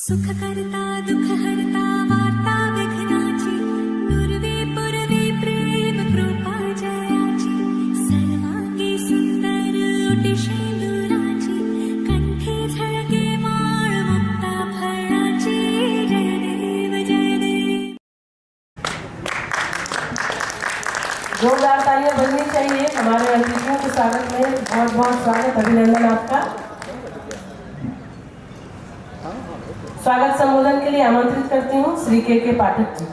सुख करता दुख हरता वार्ता विघ्नाची पूर्वे पूर्वे प्रेम कृपा जयाची सर्वांगी सुंदर ओटी शेंदुराची कंठी झळके माळ मुक्ता फळाची जय देव जय देव। जोरदार तालियां बजनी चाहिए हमारे अतिथियों के स्वागत में। बहुत बहुत स्वागत, अभिनंदन आपका। स्वागत संबोधन के लिए आमंत्रित करती हूँ श्री के पाठक जी।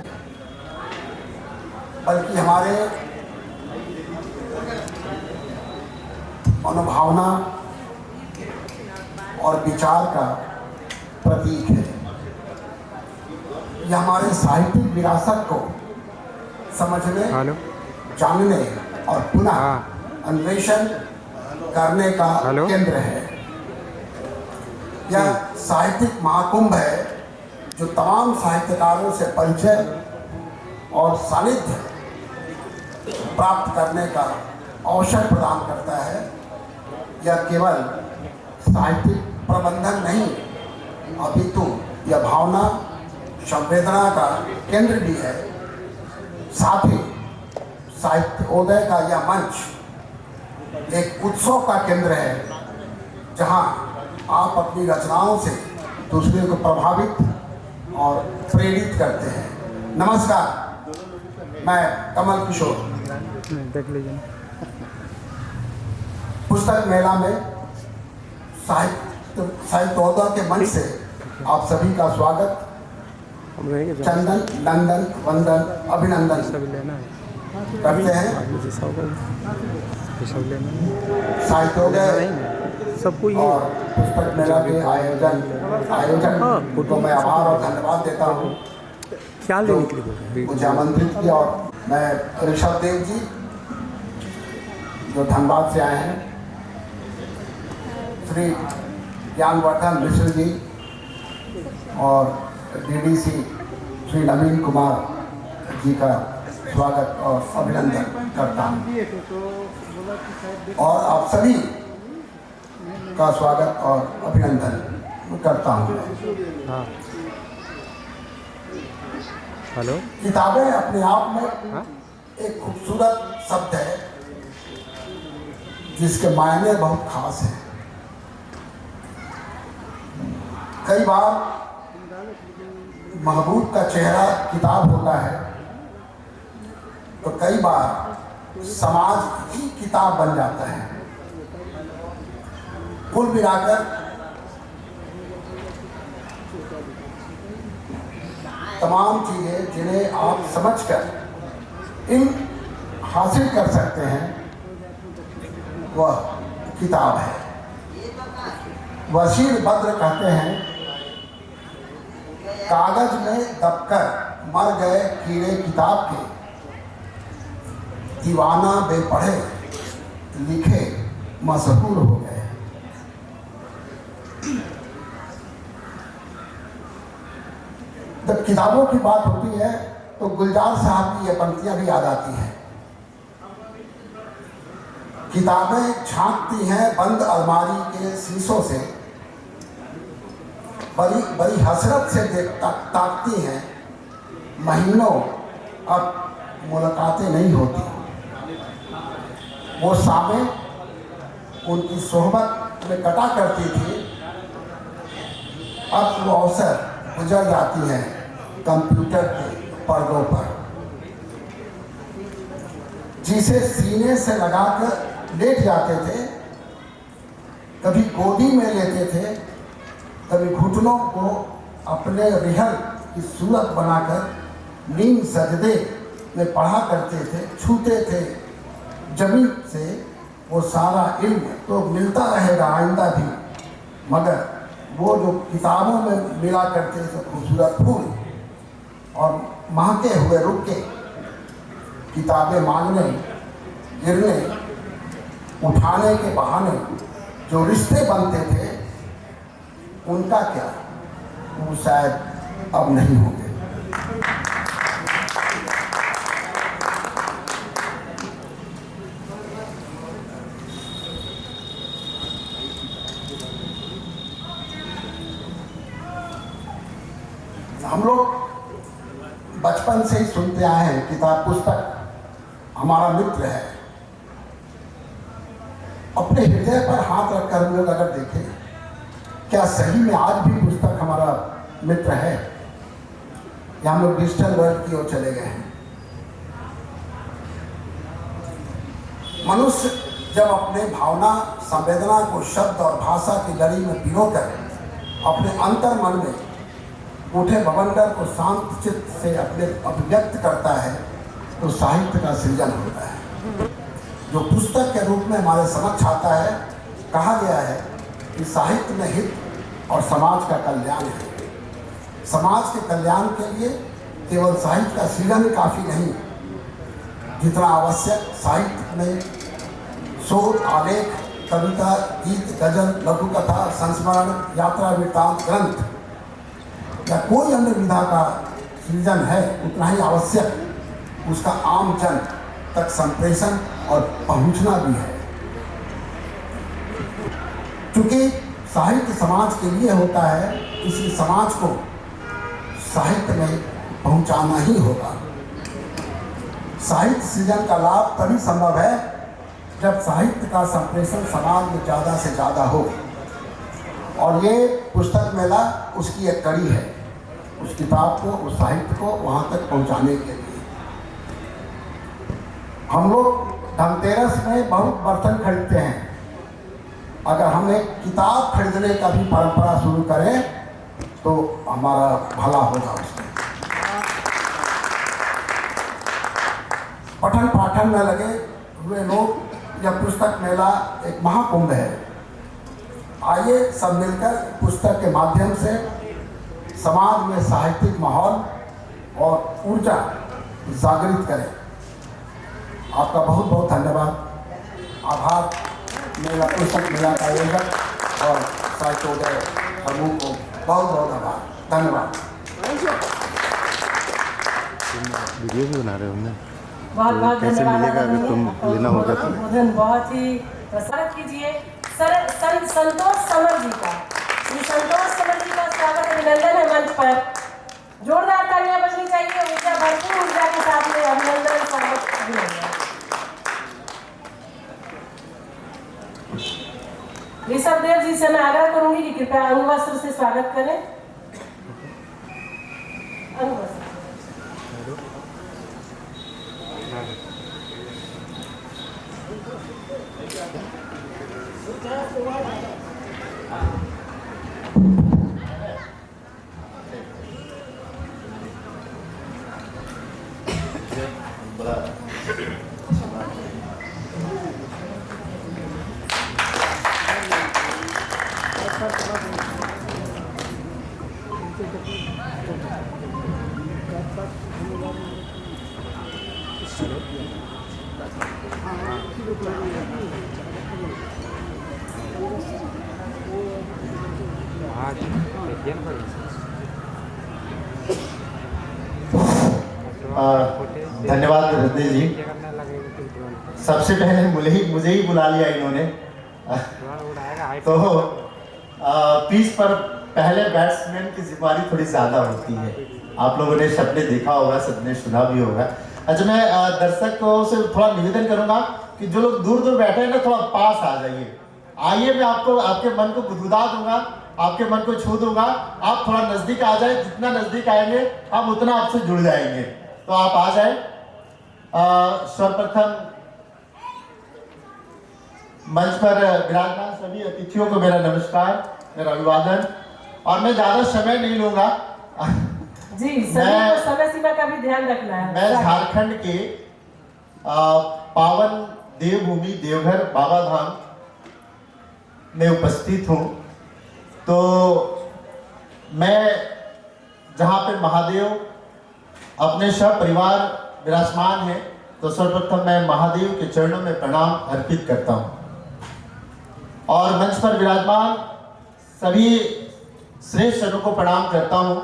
बल्कि हमारे अनुभावना और विचार का प्रतीक है। यह हमारे साहित्यिक विरासत को समझने, जानने और पुनः अन्वेषण करने का केंद्र है। यह साहित्यिक महाकुंभ है जो तमाम साहित्यकारों से परिचय और सानिध्य प्राप्त करने का अवसर प्रदान करता है। यह केवल साहित्यिक प्रबंधन नहीं अपितु यह भावना संवेदना का केंद्र भी है। साथ ही साहित्योदय का यह मंच एक उत्सव का केंद्र है जहां आप अपनी रचनाओं से दूसरे को प्रभावित और प्रेरित करते हैं। नमस्कार, मैं कमल किशोर। पुस्तक मेला में साहित्योदय के मंच से आप सभी का स्वागत, चंदन नंदन वंदन अभिनंदन करते हैं। साहित्योदय सबको और पुस्तक मेला के आयोजन को मैं आभार और धन्यवाद देता हूँ। क्या लेने के लिए मुझे आमंत्रित किया और मैं ऋषभ देव जी जो धनबाद से आए हैं, श्री ज्ञानवर्धन मिश्र जी और डीडीसी श्री नवीन कुमार जी का स्वागत और अभिनंदन करता हूँ और आप सभी का स्वागत और अभिनंदन करता हूँ। हाँ, हेलो। किताबें अपने आप में एक खूबसूरत शब्द है जिसके मायने बहुत खास हैं। कई बार महबूब का चेहरा किताब होता है तो कई बार समाज ही किताब बन जाता है। कुल मिलाकर तमाम चीजें जिन्हें आप समझकर इन हासिल कर सकते हैं वह किताब है। वसीर बद्र कहते हैं, कागज में दबकर मर गए कीड़े किताब के, दीवाना बेपढ़े लिखे मशहूर हो गए। जब किताबों की बात होती है तो गुलजार साहब की ये पंक्तियां भी याद आती हैं। किताबें झांकती हैं बंद अलमारी के शीशों से, बड़ी बड़ी हसरत से ताकती हैं, महीनों अब मुलाकातें नहीं होती। वो शामें उनकी सोहबत में कटा करती थी, अब वो अवसर गुजर जाती हैं कंप्यूटर के पर्दों पर। जिसे सीने से लगाकर लेट जाते थे, कभी गोदी में लेते थे, कभी घुटनों को अपने रिहल की सूरत बनाकर नींद सजदे में पढ़ा करते थे, छूते थे जमीन से। वो सारा इल्म तो मिलता रहेगा आइंदा भी, मगर वो जो किताबों में मिला करते थे खूबसूरत फूल और महके हुए रुके, किताबें मांगने, गिरने, उठाने के बहाने जो रिश्ते बनते थे, उनका क्या, वो शायद अब नहीं होंगे। हम लोग बचपन से ही सुनते आए हैं, किताब पुस्तक हमारा मित्र है। अपने हृदय पर हाथ रखकर हम लोग अगर देखें, क्या सही में आज भी पुस्तक हमारा मित्र है, या हम लोग डिजिटल वर्ल्ड की ओर चले गए हैं? मनुष्य जब अपने भावना संवेदना को शब्द और भाषा की लड़ी में पिरोकर अपने अंतर मन में उठे बवंडर को शांत चित्त से अपने अभिव्यक्त करता है, तो साहित्य का सृजन होता है, जो पुस्तक के रूप में हमारे समक्ष आता है। कहा गया है कि साहित्य में हित और समाज का कल्याण है। समाज के कल्याण के लिए केवल साहित्य का सृजन काफ़ी नहीं, जितना आवश्यक साहित्य में शोध, आलेख, कविता, गीत, गजल, लघु कथा, संस्मरण, यात्रा वृत्तांत, ग्रंथ या कोई अन्य विधा का सृजन है, उतना ही आवश्यक उसका आम जन तक संप्रेषण और पहुंचना भी है। क्योंकि साहित्य समाज के लिए होता है, इसलिए समाज को साहित्य में पहुंचाना ही होगा। साहित्य सृजन का लाभ तभी संभव है जब साहित्य का संप्रेषण समाज में ज़्यादा से ज़्यादा हो, और ये पुस्तक मेला उसकी एक कड़ी है, उस किताब को, उस साहित्य को वहाँ तक पहुँचाने के लिए। हम लोग धनतेरस में बहुत बर्तन खरीदते हैं। अगर हम एक किताब खरीदने का भी परंपरा शुरू करें तो हमारा भला होगा उसमें। पठन पाठन में लगे हुए लोग, यह पुस्तक मेला एक महाकुंभ है। आइए सब मिलकर पुस्तक के माध्यम से समाज में साहित्यिक माहौल और ऊर्जा जागृत करें। आपका बहुत बहुत धन्यवाद, आभार। मेरा पुस्तक मेला का आयोजक और साहित्योदय समूह को बहुत बहुत आभार, धन्यवाद। वीडियो भी बना रहे हो ना? बहुत बहुत कैसे धन्यवाद। मिलेगा अगर तुम लेना होगा तो? उद्बोधन बहुत ही प्रसारित कीजिए संतोष समर जी का। श्री संतोष समर जी का स्वागत अभिनंदन है मंच पर। जोरदार तालियां बजनी चाहिए, ऊर्जा भरपूर ऊर्जा के साथ में अभिनंदन, स्वागत, अभिनंदन। ऋषभ देव जी से मैं आग्रह करूंगी कि कृपया अंगवस्त्र से स्वागत करें। अंगवस्त्र धन्यवाद हृदय जी। सबसे पहले मुझे ही बुला लिया इन्होंने। तो पिच पर पहले बैट्समैन की जिम्मेदारी थोड़ी ज़्यादा होती है। आप लोगों ने सबने देखा होगा, सबने सुना भी होगा। अच्छा, मैं दर्शकों से थोड़ा निवेदन करूंगा कि जो लोग दूर दूर बैठे हैं ना, थोड़ा पास आ जाइए। आइए, मैं आपको आपके मन को गुदगुदा दूंगा, आपके मन को छू दूंगा। आप थोड़ा नज़दीक आ जाए, जितना नज़दीक आएंगे हम उतना आपसे जुड़ जाएंगे। तो आप आ जाए। सर्वप्रथम मंच पर विराजमान सभी अतिथियों को मेरा नमस्कार, मेरा अभिवादन। और मैं ज़्यादा समय नहीं लूंगा जी, सभी को समय सीमा का भी ध्यान रखना है। मैं झारखंड के पावन देवभूमि देवघर बाबा धाम में उपस्थित हूँ। तो मैं जहाँ पे महादेव अपने सब परिवार विराजमान है, तो सर्वप्रथम मैं महादेव के चरणों में प्रणाम अर्पित करता हूँ। और मंच पर विराजमान सभी श्रेष्ठ जनों को प्रणाम करता हूँ।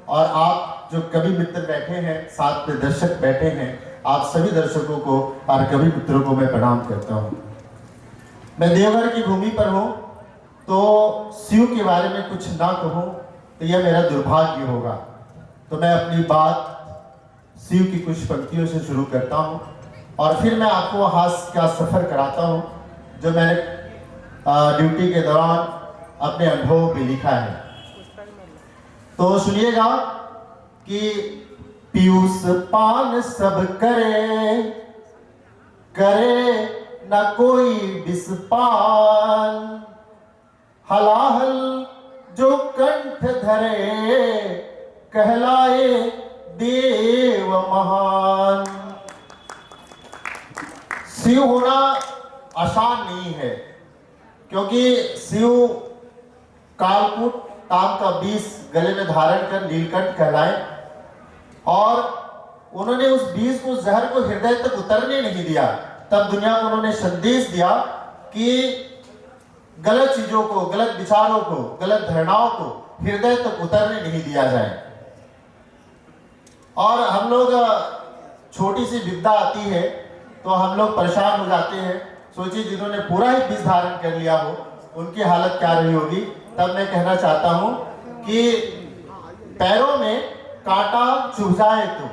और आप जो कवि मित्र बैठे हैं, साथ में दर्शक बैठे हैं, आप सभी दर्शकों को और कवि मित्रों को मैं प्रणाम करता हूँ। मैं देवघर की भूमि पर हूँ, तो शिव के बारे में कुछ ना कहूँ तो यह मेरा दुर्भाग्य होगा। तो मैं अपनी बात शिव की कुछ पंक्तियों से शुरू करता हूँ और फिर मैं आपको हास्य का सफ़र कराता हूँ जो मैंने ड्यूटी के दौरान अपने अनुभव में लिखा है। तो सुनिएगा कि पीयूष पान सब करे, करे न कोई विषपान, हलाहल जो कंठ धरे, कहलाए देव महान। शिव होना आसान नहीं है, क्योंकि शिव कालकूट ताम का विष गले में धारण कर नीलकंठ कहलाए और उन्होंने उस बीज को, जहर को हृदय तक उतरने नहीं दिया। तब दुनिया को उन्होंने संदेश दिया कि गलत चीजों को, गलत विचारों को, गलत धारणाओं को हृदय तक उतरने नहीं दिया जाए। और हम लोग छोटी सी विपदा आती है तो हम लोग परेशान हो जाते हैं। सोचिए जिन्होंने पूरा ही बीज धारण कर लिया हो उनकी हालत क्या रही होगी। तब मैं कहना चाहता हूं कि पैरों में कांटा चुभ जाए तो,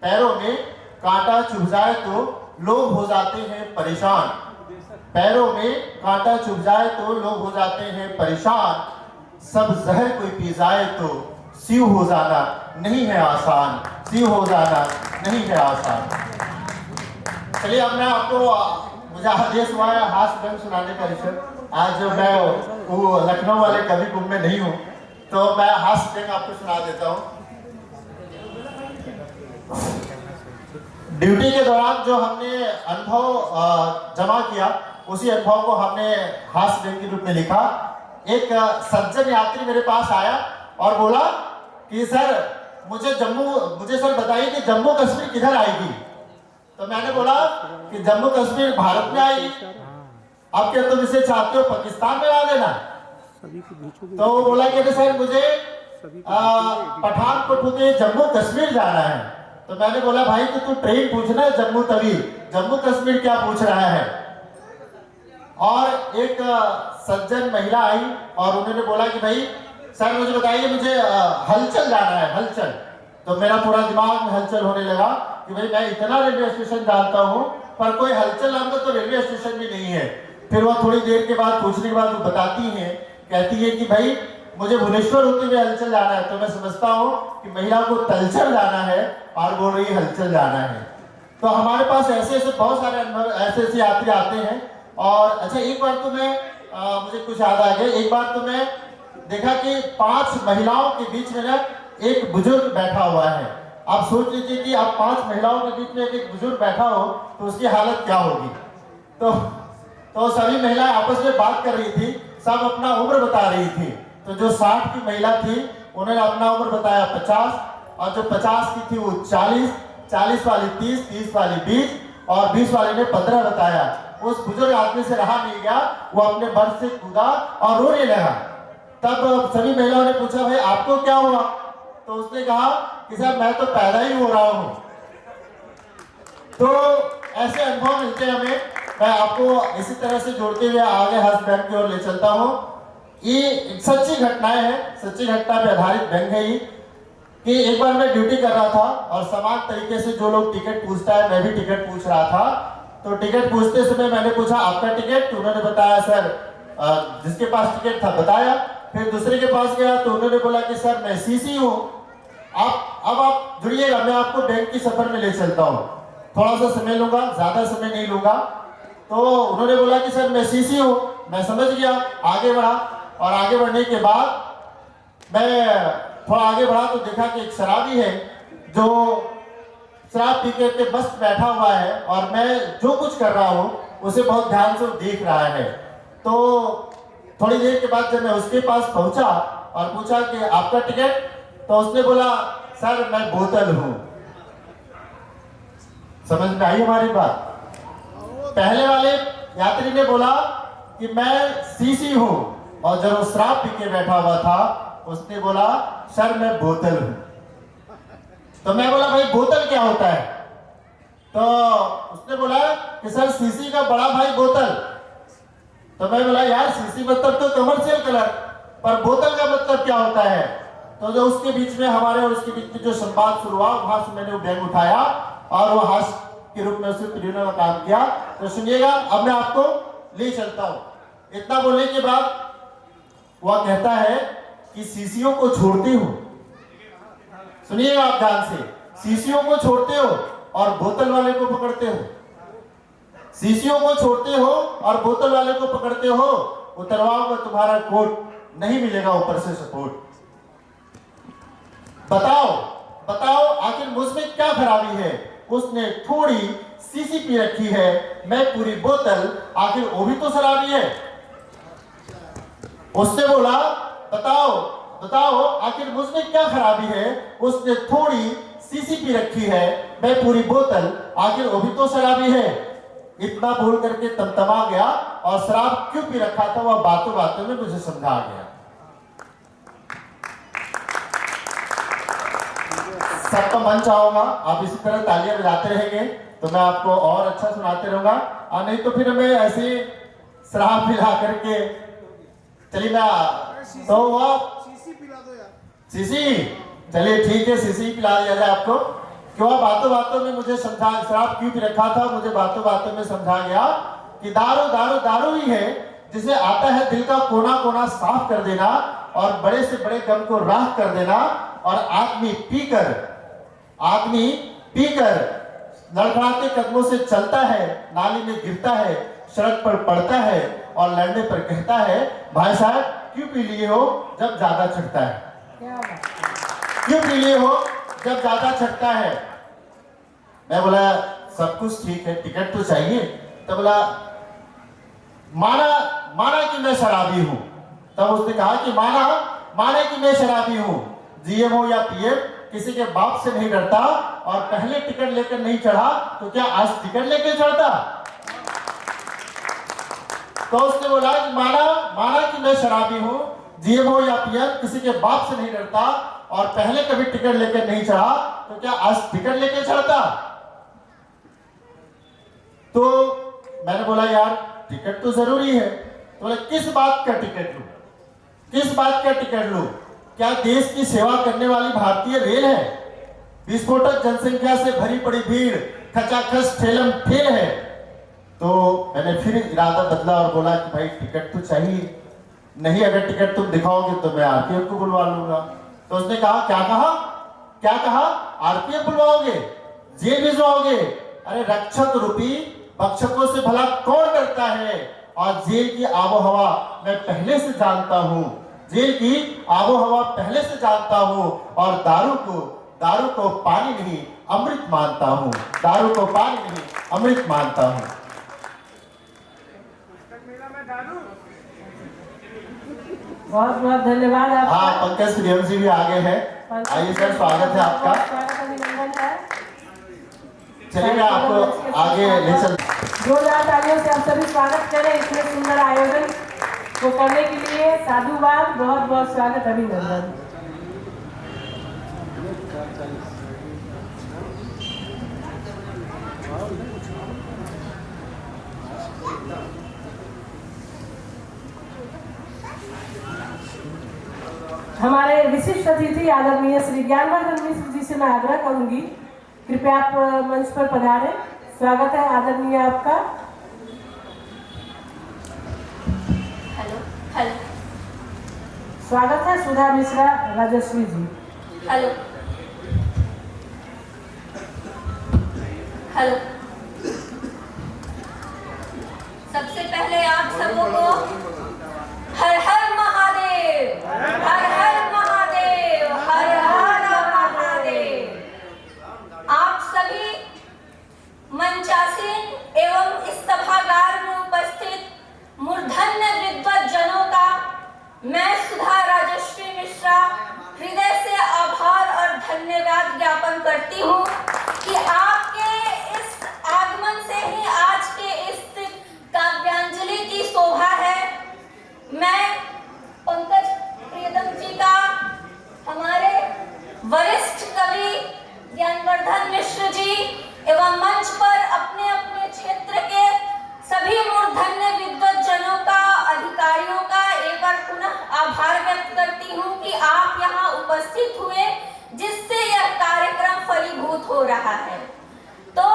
पैरों में कांटा चुभ जाए तो लोग हो जाते हैं परेशान। पैरों में कांटा चुभ जाए तो लोग हो जाते हैं परेशान। सब जहर कोई पी जाए तो शिव हो जाना नहीं है आसान, शिव हो जाना नहीं है आसान। चलिए अब मैं आपको, मुझे आदेश हुआ है हास्य व्यंग सुनाने का ऋषभ। आज मैं वो लखनऊ वाले कवि कुंभ में नहीं हूँ तो मैं हास्य व्यंग आपको सुना देता हूँ। ड्यूटी के दौरान जो हमने अनुभव जमा किया उसी अनुभव को हमने हास्य व्यंग के रूप में लिखा। एक सज्जन यात्री मेरे पास आया और बोला कि सर मुझे सर बताइए कि जम्मू कश्मीर किधर आएगी। तो मैंने बोला कि जम्मू कश्मीर भारत में आएगी। अब क्या तुम इसे चाहते हो पाकिस्तान में आ देना? तो वो बोला कि सर मुझे पठानकोट होते जम्मू कश्मीर जाना है। तो मैंने बोला भाई तो तू ट्रेन पूछना है जम्मू तवी, जम्मू कश्मीर क्या पूछ रहा है। और एक सज्जन महिला आई और उन्होंने बोला कि भाई सर मुझे बताइए, मुझे हलचल जाना है, हलचल। तो मेरा पूरा दिमाग में हलचल होने लगा कि भाई मैं इतना रेलवे स्टेशन जानता हूँ पर कोई हलचल नाम का तो रेलवे स्टेशन भी नहीं है। फिर वह थोड़ी देर के बाद पूछने के बाद वो बताती है, कहती है कि भाई मुझे भुवनेश्वर होते हुए हलचल जाना है। तो मैं समझता हूँ कि महिला को तलचल जाना है और बोल रही हलचल जाना है। तो हमारे पास ऐसे ऐसे बहुत सारे अनुभव, ऐसे ऐसे यात्री आते हैं। और अच्छा एक बार तो मैं मुझे कुछ याद आ गया। एक बार तो मैं देखा कि 5 महिलाओं के बीच में ना एक बुजुर्ग बैठा हुआ है। आप सोच लीजिए कि आप 5 महिलाओं के बीच में एक बुजुर्ग बैठा हो तो उसकी हालत क्या होगी। तो सभी महिलाएं आपस में बात कर रही थी, सब अपना उम्र बता रही थी। तो जो 60 की महिला थी उन्होंने अपना उम्र बताया 50, और जो 50 की थी वो 40, 40 वाली 30, 30 वाली 20 और 20 वाली ने 15 बताया। उस बुजुर्ग आदमी से रहा नहीं गया, वो अपने बर्थ से कूदा और रोने लगा। तब सभी महिलाओं ने पूछा भाई आपको क्या हुआ? तो उसने कहा कि सर मैं तो पैदा ही हो रहा हूँ। तो ऐसे अनुभव मिलते हैं हमें। मैं आपको इसी तरह से जोड़ते हुए आगे हास्य व्यंग की ओर ले चलता हूँ। ये सच्ची घटनाएं हैं, सच्ची घटना पे आधारित व्यंग है ये। कि एक बार मैं ड्यूटी कर रहा था और समान तरीके से जो लोग टिकट पूछता है मैं भी टिकट पूछ रहा था। तो टिकट पूछते समय मैंने पूछा आपका टिकट? तो उन्होंने बताया सर जिसके पास टिकट था बताया। फिर दूसरे के पास गया तो उन्होंने बोला कि सर मैं सीसी हूँ। अब आप जुड़िएगा, मैं आपको बैंक की सफर में ले चलता हूँ। थोड़ा सा समय लूंगा, ज्यादा समय नहीं लूंगा। तो उन्होंने बोला कि सर मैं सीसी हूँ। मैं समझ गया, आगे बढ़ा और आगे बढ़ने के बाद मैं थोड़ा आगे बढ़ा तो देखा कि एक शराबी है जो शराब पी के मस्त बैठा हुआ है और मैं जो कुछ कर रहा हूँ उसे बहुत ध्यान से देख रहा है। तो थोड़ी देर के बाद जब मैं उसके पास पहुंचा और पूछा कि आपका टिकट? तो उसने बोला सर मैं बोतल हूं। समझ में आई हमारी बात? पहले वाले यात्री ने बोला कि मैं सीसी हूं और जब वो शराब पी के बैठा हुआ था उसने बोला सर मैं बोतल हूं। तो मैं बोला भाई बोतल क्या होता है? तो उसने बोला कि सर सीसी का बड़ा भाई बोतल। तो मैं बोला यार सीसी मतलब तो कमर्शियल कलर, पर बोतल का मतलब क्या होता है? तो जो उसके बीच में हमारे और उसके बीच में जो संवाद शुरू हुआ, वहां से मैंने वो बैग उठाया और वो हास्य के रूप में उसे प्रेरणा का काम किया। तो सुनिएगा, अब मैं आपको ले चलता हूं। इतना बोलने के बाद वह कहता है कि सीसीओ को छोड़ते हो, सुनिएगा आप ध्यान से, सीसीओ को छोड़ते हो और बोतल वाले को पकड़ते हो, सीसीओ को छोड़ते हो और बोतल वाले को पकड़ते हो, उतरवाओगे तुम्हारा कोट, नहीं मिलेगा ऊपर से सपोर्ट। बताओ बताओ आखिर मुझमें क्या खराबी है, उसने थोड़ी सीसी पी रखी है, मैं पूरी बोतल, आखिर वो भी तो शराबी है। उसने बोला बताओ बताओ आखिर मुझमें क्या खराबी है, उसने थोड़ी सीसी पी रखी है, मैं पूरी बोतल, आखिर वो भी तो शराबी है। इतना बोल करके तमतमा गया और शराब क्यों पी रखा था वह बातों बातों में मुझे समझा गया। सबका मन चाहूंगा आप इसी तरह तालियां बजाते रहेंगे तो मैं आपको और अच्छा सुनाते रहूंगा, और नहीं तो फिर मैं ऐसे शराब पिला करके चलिए मैं तो सीसी, चलिए ठीक है सीसी पिला दिया जाए आपको। क्यों बातों बातों में मुझे समझा, शराब क्यों पी रखा था मुझे बातों बातों में समझा गया कि दारू दारू दारू ही है जिसे आता है दिल का कोना कोना साफ कर देना और बड़े से बड़े गम को राख कर देना। और आदमी पीकर लड़खड़ाते कदमों से चलता है, नाली में गिरता है, सड़क पर पड़ता है और लड़ने पर कहता है भाई साहब क्यों पी लिए हो जब ज्यादा चढ़ता है, क्यों पी लिए हो जब ज्यादा चढ़ता है। मैं बोला सब कुछ ठीक है, टिकट तो चाहिए। तो बोला माना कि मैं शराबी हूं। तब उसने कहा कि माना कि मैं शराबी हूं, जीएम हो या पीएम किसी के बाप से नहीं डरता, और पहले टिकट लेकर नहीं चढ़ा तो क्या आज टिकट लेकर चढ़ता। तो उसने बोला कि माना कि मैं शराबी हूं, जीएम हो या पीएम किसी के बाप से नहीं डरता, और पहले कभी टिकट लेकर नहीं चढ़ा तो क्या आज टिकट लेकर चढ़ता। तो मैंने बोला यार टिकट तो जरूरी है। तो बोला किस बात का टिकट लूं, किस बात का टिकट लूं, क्या देश की सेवा करने वाली भारतीय रेल है, विस्फोटक जनसंख्या से भरी पड़ी भीड़, खचाखच ठेलम ठेल है। तो मैंने फिर इरादा बदला और बोला कि भाई टिकट तो चाहिए, नहीं अगर टिकट तुम दिखाओगे तो मैं आरपीएफ को बुलवा लूंगा। तो उसने कहा क्या कहा आरपीएफ बुलवाओगे, जेल भिजवाओगे। अरे रक्षक रूपी भक्षकों से भला कौन डरता है, और जेल की आबोहवा मैं पहले से जानता हूं, जेल की आबोहवा पहले से जानता हूं, और दारू को पानी नहीं अमृत मानता हूं, दारू को पानी नहीं अमृत मानता हूं। बहुत बहुत धन्यवाद आपका। हाँ पंकज प्रियम जी भी आगे हैं, आइए सर स्वागत है आपका। अभिनंदन है। चलिए मैं आपको आगे ले चल। जोरदार तालियों से आप सभी स्वागत करें इतने सुंदर आयोजन को करने के लिए। साधुवाद, बहुत बहुत स्वागत, अभिनंदन। हमारे विशिष्ट अतिथि आदरणीय श्री ज्ञानवर्धन मिश्र जी से मैं आग्रह करूंगी कृपया आप मंच पर पधारें। स्वागत है आदरणीय आपका। हेलो स्वागत है सुधा मिश्रा राजश्री जी। हेलो हेलो सबसे पहले आप सबों को हर हर महादेव, हर हर महादेव, हर हर महादेव। आप सभी मंचासीन एवं इस सभागार में उपस्थित मूर्धन्य विद्वत जनों का मैं सुधा राजश्री मिश्रा हृदय से आभार और धन्यवाद ज्ञापन करती हूँ कि आपके इस आगमन से ही आज के इस काव्यांजलि की शोभा है। मैं पंकज प्रियतम जी का, हमारे वरिष्ठ कवि ज्ञानवर्धन मिश्र जी एवं मंच पर अपने अपने क्षेत्र के सभी मूर्धन्य विद्वत जनों का, अधिकारियों का एक बार पुनः आभार व्यक्त करती हूँ कि आप यहाँ उपस्थित हुए, जिससे यह कार्यक्रम फलीभूत हो रहा है। तो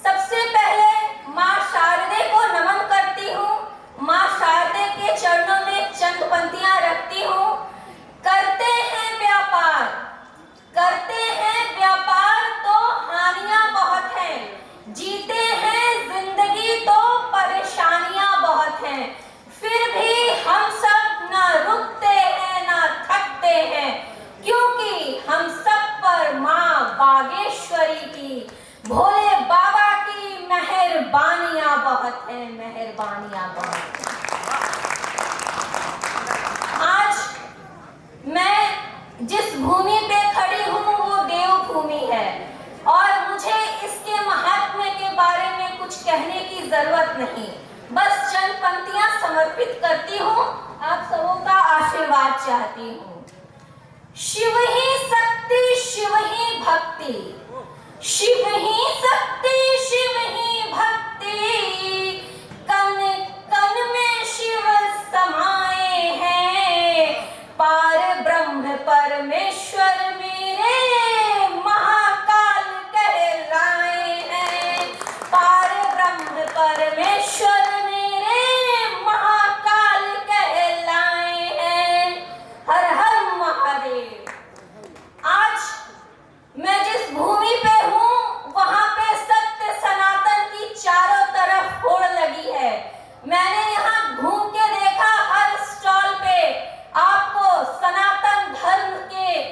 सबसे पहले माँ शारदे को नमन करती हूँ, माँ शारदे के चरणों में चंद पंक्तियां रखती हूँ। करते हैं व्यापार तो हानियां बहुत हैं, जीते हैं जिंदगी तो परेशानियां बहुत हैं, फिर भी हम सब ना रुकते हैं ना थकते हैं, क्योंकि हम सब पर माँ बागेश्वरी की, भोले बाबा की मेहरबानियां बहुत हैं, मेहरबानियां बहुत हैं। आज मैं जिस भूमि पे खड़ी हूँ वो देवभूमि है, और मुझे इसके महात्म्य के बारे में कुछ कहने की जरूरत नहीं, बस चंद पंक्तियां समर्पित करती हूँ, आप सबों का आशीर्वाद चाहती हूँ। शिव ही शक्ति शिव ही भक्ति, शिव ही शक्ति शिव ही भक्ति, कण कण में शिव समाए हैं, पार ब्रह्म परमेश्वर मेरे महाकाल कहलाए हैं, पार ब्रह्म परमेश्वर मेरे महाकाल कहलाए हैं। हर हर महादेव। आज मैं जिस भूमि पे हूँ वहां पे सत्य सनातन की चारों तरफ होड़ लगी है। मैंने यहाँ घूम के देखा, हर स्टॉल पे आपको सनातन धर्म के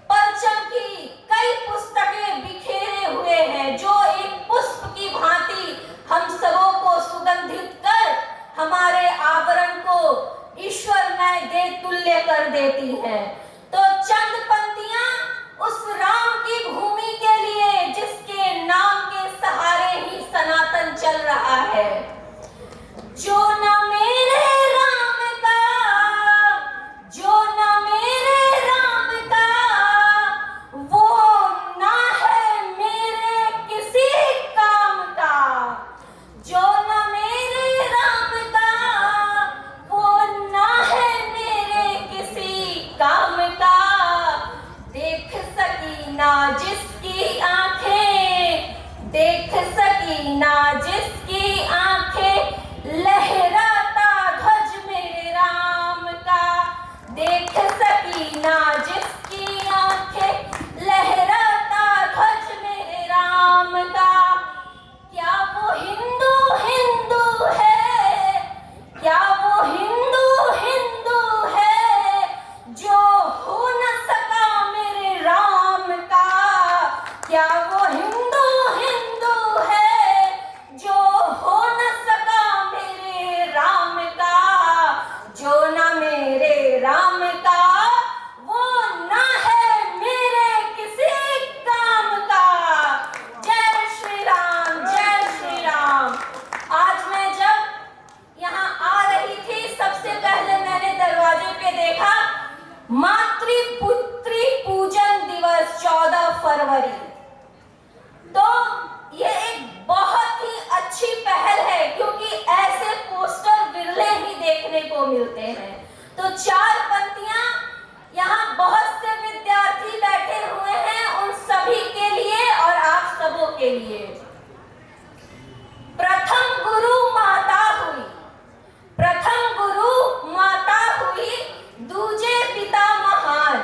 परचम की कई पुस्तकें बिखेरे हुए हैं, जो एक पुष्प की भांति हम सबों को सुगंधित कर हमारे आवरण को ईश्वरमय दे तुल्य कर देती है। तो चंद पंक्तियां उस राम की भूमि के लिए जिसके नाम के सहारे ही सनातन चल रहा है। जो न मेरे राम का, जो न मेरे राम का, वो ना है मेरे किसी काम का, जो न मेरे राम का, वो ना है मेरे किसी काम का, देख सकी ना जिसकी आंखें, देख सकी ना जिसकी आंखें, लहराता ध्वज मेरे राम का, देख सकी ना जिसकी आंखें, लहराता ध्वज मेरे राम का। क्या वो हिंदू हिंदू है, क्या वो हिंदू हिंदू है, जो हो न सका मेरे राम का, क्या वो हिंदू हिंदू है, जो हो न सका मेरे राम का, जो न मेरे राम का, वो ना है मेरे किसी काम का। जय श्री राम, जय श्री राम। आज मैं जब यहाँ आ रही थी, सबसे पहले मैंने दरवाजे पे देखा मातृपुत्री पूजन दिवस 14 फरवरी। तो ये एक बहुत ही अच्छी पहल है, क्योंकि ऐसे पोस्टर विरले ही देखने को मिलते हैं। तो चार पंक्तियां यहाँ बहुत से विद्यार्थी बैठे हुए हैं, उन सभी के लिए और आप सबों के लिए। प्रथम गुरु माता हुई, प्रथम गुरु माता हुई, दूजे पिता महान,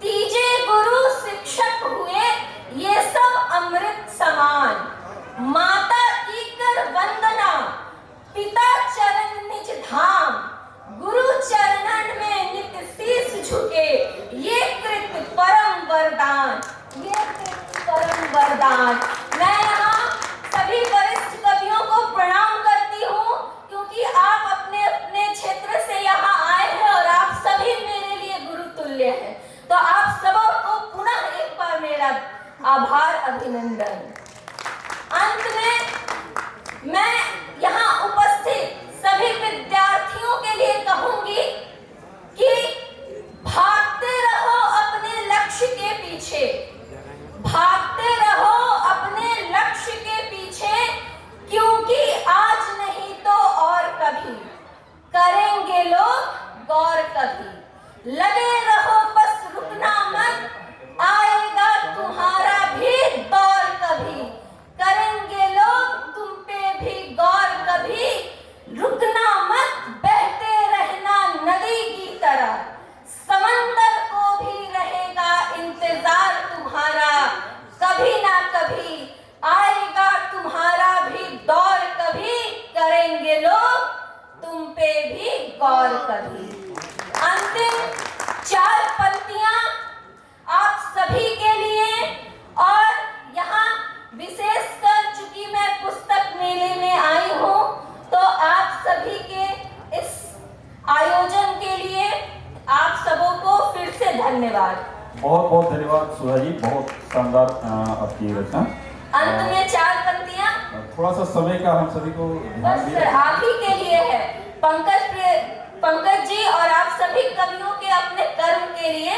तीजे गुरु शिक्षक हुए, ये सब अमृत समान। माता की कर वंदना, पिता चरण निज धाम, गुरु चरणन में नित शीस झुके, ये कृत परम वरदान, ये कृत परम वरदान। मैं यहाँ सभी वरिष्ठ कवियों को प्रणाम करती हूँ, क्योंकि आप अपने अपने क्षेत्र से यहाँ आए हैं और आप सभी मेरे लिए गुरु तुल्य हैं। तो आप सबों को पुनः एक बार मेरा आभार, अभिनंदन। अंत में मैं यहाँ उपस्थित सभी विद्यार्थियों के लिए कहूंगी कि भागते रहो अपने लक्ष्य के पीछे, भागते रहो अपने लक्ष्य के पीछे, क्योंकि आज नहीं तो और कभी करेंगे लोग गौर कभी। लगे रहो बस रुकना मत, आएगा तुम्हारा भी दौर कभी, करेंगे लोग तुम पे भी गौर कभी, रुकना मत बहते रहना नदी की तरह, समंदर को भी रहेगा इंतजार तुम्हारा, कभी ना कभी आएगा तुम्हारा भी दौर कभी, करेंगे लोग तुम पे भी गौर कभी। अंतिम 4 पंक्तियां आप सभी के लिए, और यहाँ विशेषकर चूंकि मैं पुस्तक मेले में आई हूँ तो आप सभी के इस आयोजन के लिए आप सबों को फिर से धन्यवाद। बहुत बहुत धन्यवाद सुधा जी, बहुत शानदार आपकी रचना। अंत में 4 पंक्तियां, थोड़ा सा समय का हम सभी को ध्यान बस दिए। आप ही के लिए है, पंकज जी और आप सभी कवियों के अपने कर्म के लिए,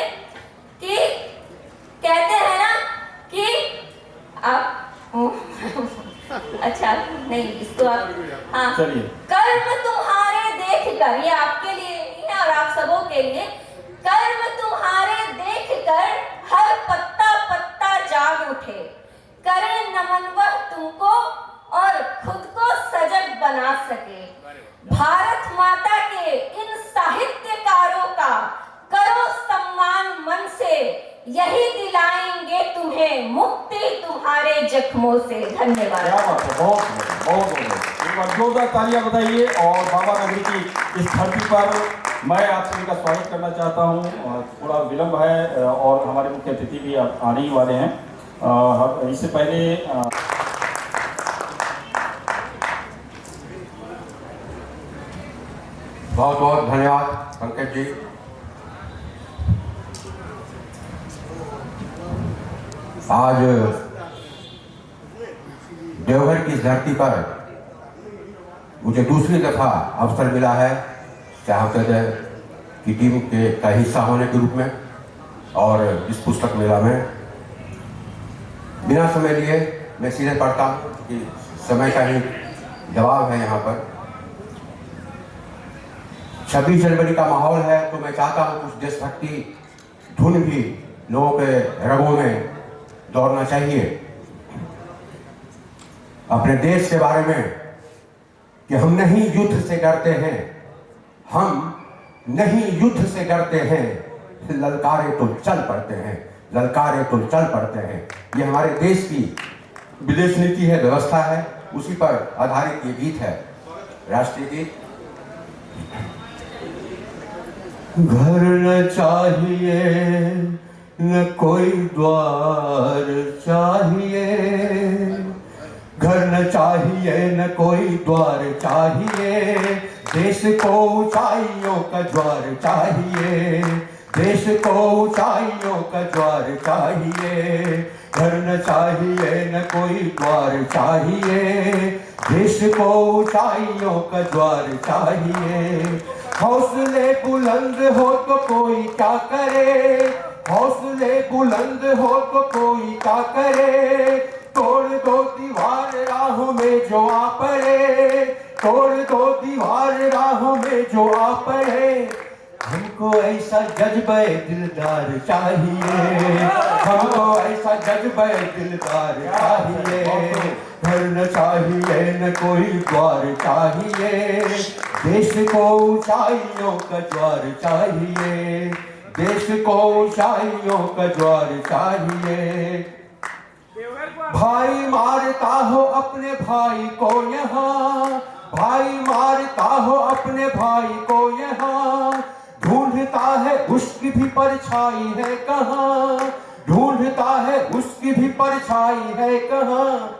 कि कहते हैं ना कि आप अच्छा नहीं, इसको आप, हाँ, चलिए। कर्म तुम्हारे देख कर, ये आपके लिए है और आप सबों के लिए, कर्म तुम्हारे देख कर हर पत्ता पत्ता जाग उठे, करे नमन वह तुमको और खुद को सजग बना सके, भारत माता के इन साहित्यकारों का करो सम्मान मन से, यही दिलाएंगे तुम्हें मुक्ति तुम्हारे जख्मों से। धन्यवाद। क्या बात है, बहुत बहुत बहुत बहुत। एक बार जोरदार तालियां बताइए। और बाबा नगरी की इस धरती पर मैं आप सभी का स्वागत करना चाहता हूं। थोड़ा विलंब है और हमारे मुख्य अतिथि भी आने ही वाले हैं। इससे पहले बहुत बहुत धन्यवाद पंकज जी। आज देवघर की इस धरती पर मुझे दूसरी दफा अवसर मिला है चाहते की टीम के का हिस्सा होने के रूप में, और इस पुस्तक मेला में बिना समय लिए मैं सीधे पढ़ता हूँ कि समय का ही दबाव है। यहाँ पर 26 जनवरी का माहौल है, तो मैं चाहता हूँ कुछ देशभक्ति धुन भी लोगों के रगों में दौड़ना चाहिए। अपने देश के बारे में कि हम नहीं युद्ध से डरते हैं, हम नहीं युद्ध से डरते हैं, ललकारे तो चल पड़ते हैं, ललकारे तो चल पड़ते हैं। ये हमारे देश की विदेश नीति है, व्यवस्था है, उसी पर आधारित ये गीत है, राष्ट्रीय गीत। घर न चाहिए न कोई द्वार चाहिए, घर न चाहिए न कोई द्वार चाहिए, देश को ऊंचाइयों का ज्वार चाहिए, देश को ऊंचाइयों का ज्वार चाहिए। घर न चाहिए न कोई द्वार चाहिए, देश को ऊंचाइयों का ज्वार चाहिए। हौसले बुलंद हो तो कोई क्या करे, हौसले बुलंद हो तो कोई क्या करे, तोड़ दो दीवार राहों में जो आ पड़े, तोड़ दो दीवार राहों में जो आ पड़े। हमको ऐसा जज्बे दिलदार चाहिए, हमको ऐसा जज्बे दिलदार चाहिए। घर न चाहिए न कोई द्वार चाहिए, देश को ऊंचाइयों का ज्वार चाहिए, देश को ऊंचाइयों का ज्वार चाहिए। भाई मारता हो अपने भाई को यहाँ, भाई मारता हो अपने भाई को यहाँ, ढूंढता है उसकी भी परछाई है कहाँ, ढूंढता है उसकी भी परछाई है कहाँ।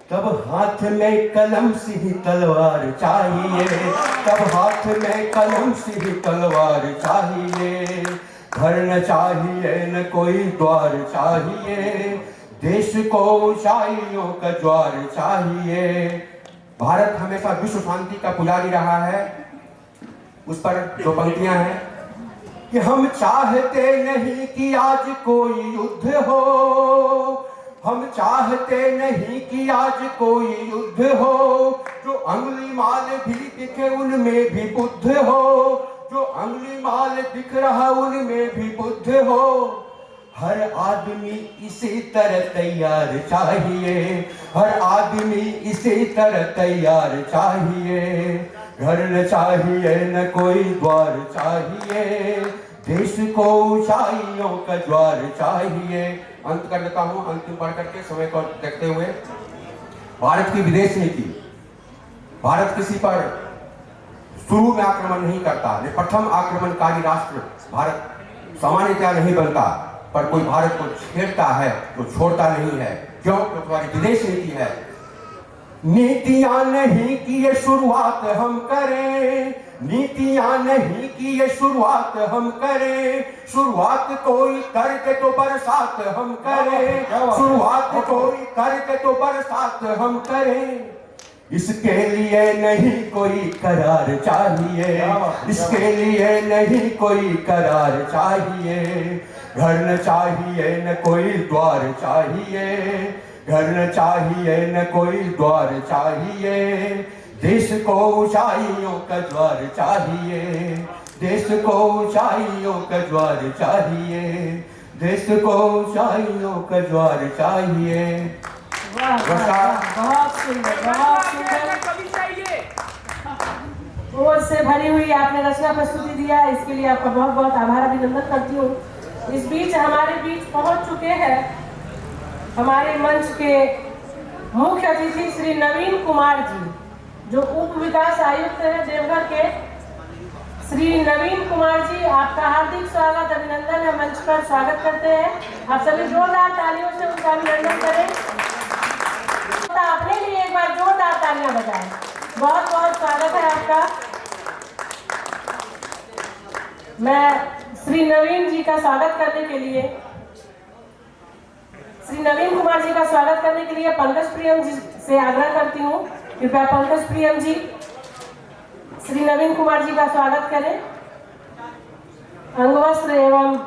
तब हाथ में कलम सी ही तलवार चाहिए, तब हाथ में कलम सी ही तलवार चाहिए। घर न चाहिए न कोई द्वार चाहिए, देश को ऊंचाइयों का ज्वार चाहिए। भारत हमेशा विश्व शांति का पुजारी रहा है। उस पर दो पंक्तियां हैं कि हम चाहते नहीं कि आज कोई युद्ध हो, हम चाहते नहीं कि आज कोई युद्ध हो, जो अंगुली माल भी दिखे उनमें भी बुद्ध हो, जो अंगुली माल दिख रहा उनमें भी बुद्ध हो। हर आदमी इसी तरह तैयार चाहिए, हर आदमी इसी तरह तैयार चाहिए। घर न चाहिए न कोई द्वार चाहिए, देश को ऊंचाइयों का द्वार चाहिए। अंत कर देता हूं, अंतिम पढ़ करके समय को देखते हुए। भारत की विदेश नीति, भारत किसी पर शुरू में आक्रमण नहीं करता, प्रथम आक्रमणकारी राष्ट्र भारत सामान्यतया नहीं बनता, पर कोई भारत को छेड़ता है तो छोड़ता नहीं है। क्यों? तो तुम्हारी विदेश नीति है। नीतियां नहीं की ये शुरुआत हम करें, नीतियां नहीं की ये शुरुआत हम करें। शुरुआत कोई करके तो बरसात हम करें, शुरुआत कोई करके तो बरसात हम करें। इसके लिए नहीं कोई करार चाहिए, इसके लिए नहीं कोई करार चाहिए। घर न चाहिए न कोई द्वार चाहिए, घर न चाहिए न कोई द्वार चाहिए। देश को ऊंचाइयों का द्वार चाहिए, देश को ऊंचाइयों का द्वार चाहिए, देश को ऊंचाइयों का द्वार चाहिए। वाह वाह वाह, बहुत सुंदर, बहुत सुंदर। ओज से भरी हुई आपने रचना प्रस्तुति दिया, इसके लिए आपका बहुत बहुत आभार अभिनंदन करती हूँ। इस बीच हमारे बीच पहुंच चुके हैं हमारे मंच के मुख्य अतिथि श्री नवीन कुमार जी, जो उप विकास आयुक्त हैं देवघर के। श्री नवीन कुमार जी, आपका हार्दिक स्वागत अभिनंदन है, मंच पर स्वागत करते हैं। आप सभी जोरदार तालियों से उनका अभिनंदन करें। अपने लिए एक बार जोरदार तालियां बजाएं। बहुत बहुत स्वागत है आपका। मैं श्री नवीन जी का स्वागत करने के लिए, श्री नवीन कुमार जी का स्वागत करने के लिए पंकज प्रियम जी से आग्रह करती हूँ। कृपया पंकज प्रियम जी श्री नवीन कुमार जी का स्वागत करें। अंगवस्त्र एवं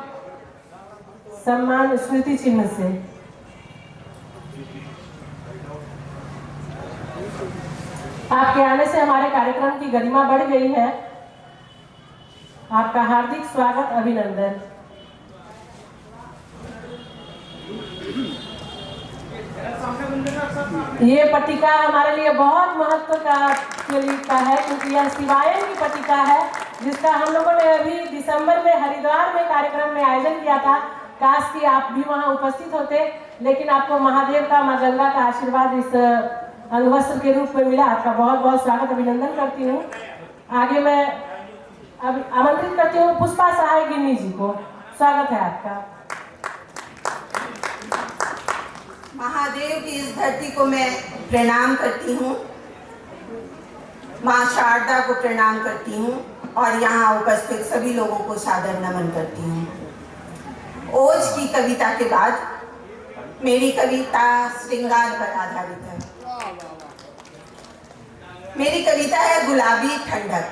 सम्मान स्मृति चिन्ह से। आपके आने से हमारे कार्यक्रम की गरिमा बढ़ गई है। आपका हार्दिक स्वागत अभिनंदन। ये पट्टिका हमारे लिए बहुत महत्व का है, क्योंकि यह शिवायन की पट्टिका है, जिसका हम लोगों ने अभी दिसंबर में हरिद्वार में कार्यक्रम में आयोजन किया था। काश कि आप भी वहां उपस्थित होते, लेकिन आपको महादेव का, माँ गंगा का आशीर्वाद इस अंगवस्त्र के रूप में मिला। आपका बहुत बहुत स्वागत अभिनंदन करती हूँ। आगे मैं अब आमंत्रित करती हूँ पुष्पा सहाय गिन्नी जी को। स्वागत है आपका। महादेव की इस धरती को मैं प्रणाम करती हूँ, माँ शारदा को प्रणाम करती हूँ और यहाँ उपस्थित सभी लोगों को सादर नमन करती हूँ। ओज की कविता के बाद मेरी कविता श्रृंगार पर आधारित है। मेरी कविता है गुलाबी ठंडक।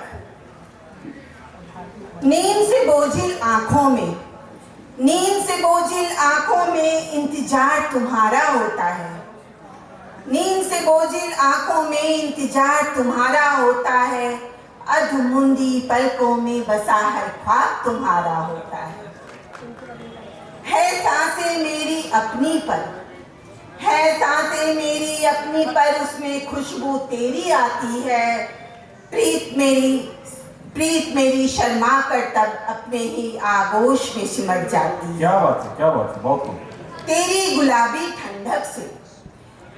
नींद से बोझिल आंखों में, नींद से बोझिल आंखों में इंतजार तुम्हारा होता है। नींद से बोझिल आंखों में इंतजार तुम्हारा होता है। अधमुंदी पलकों में बसा हर ख्वाब तुम्हारा होता है सांसें मेरी अपनी पर, है सांसें मेरी अपनी पर, उसमें खुशबू तेरी आती है। प्रीत मेरी शर्मा कर तब अपने ही आगोश में सिमट जाती है। क्या बात है, क्या बात है, बहुत खूब। तेरी गुलाबी ठंडक से,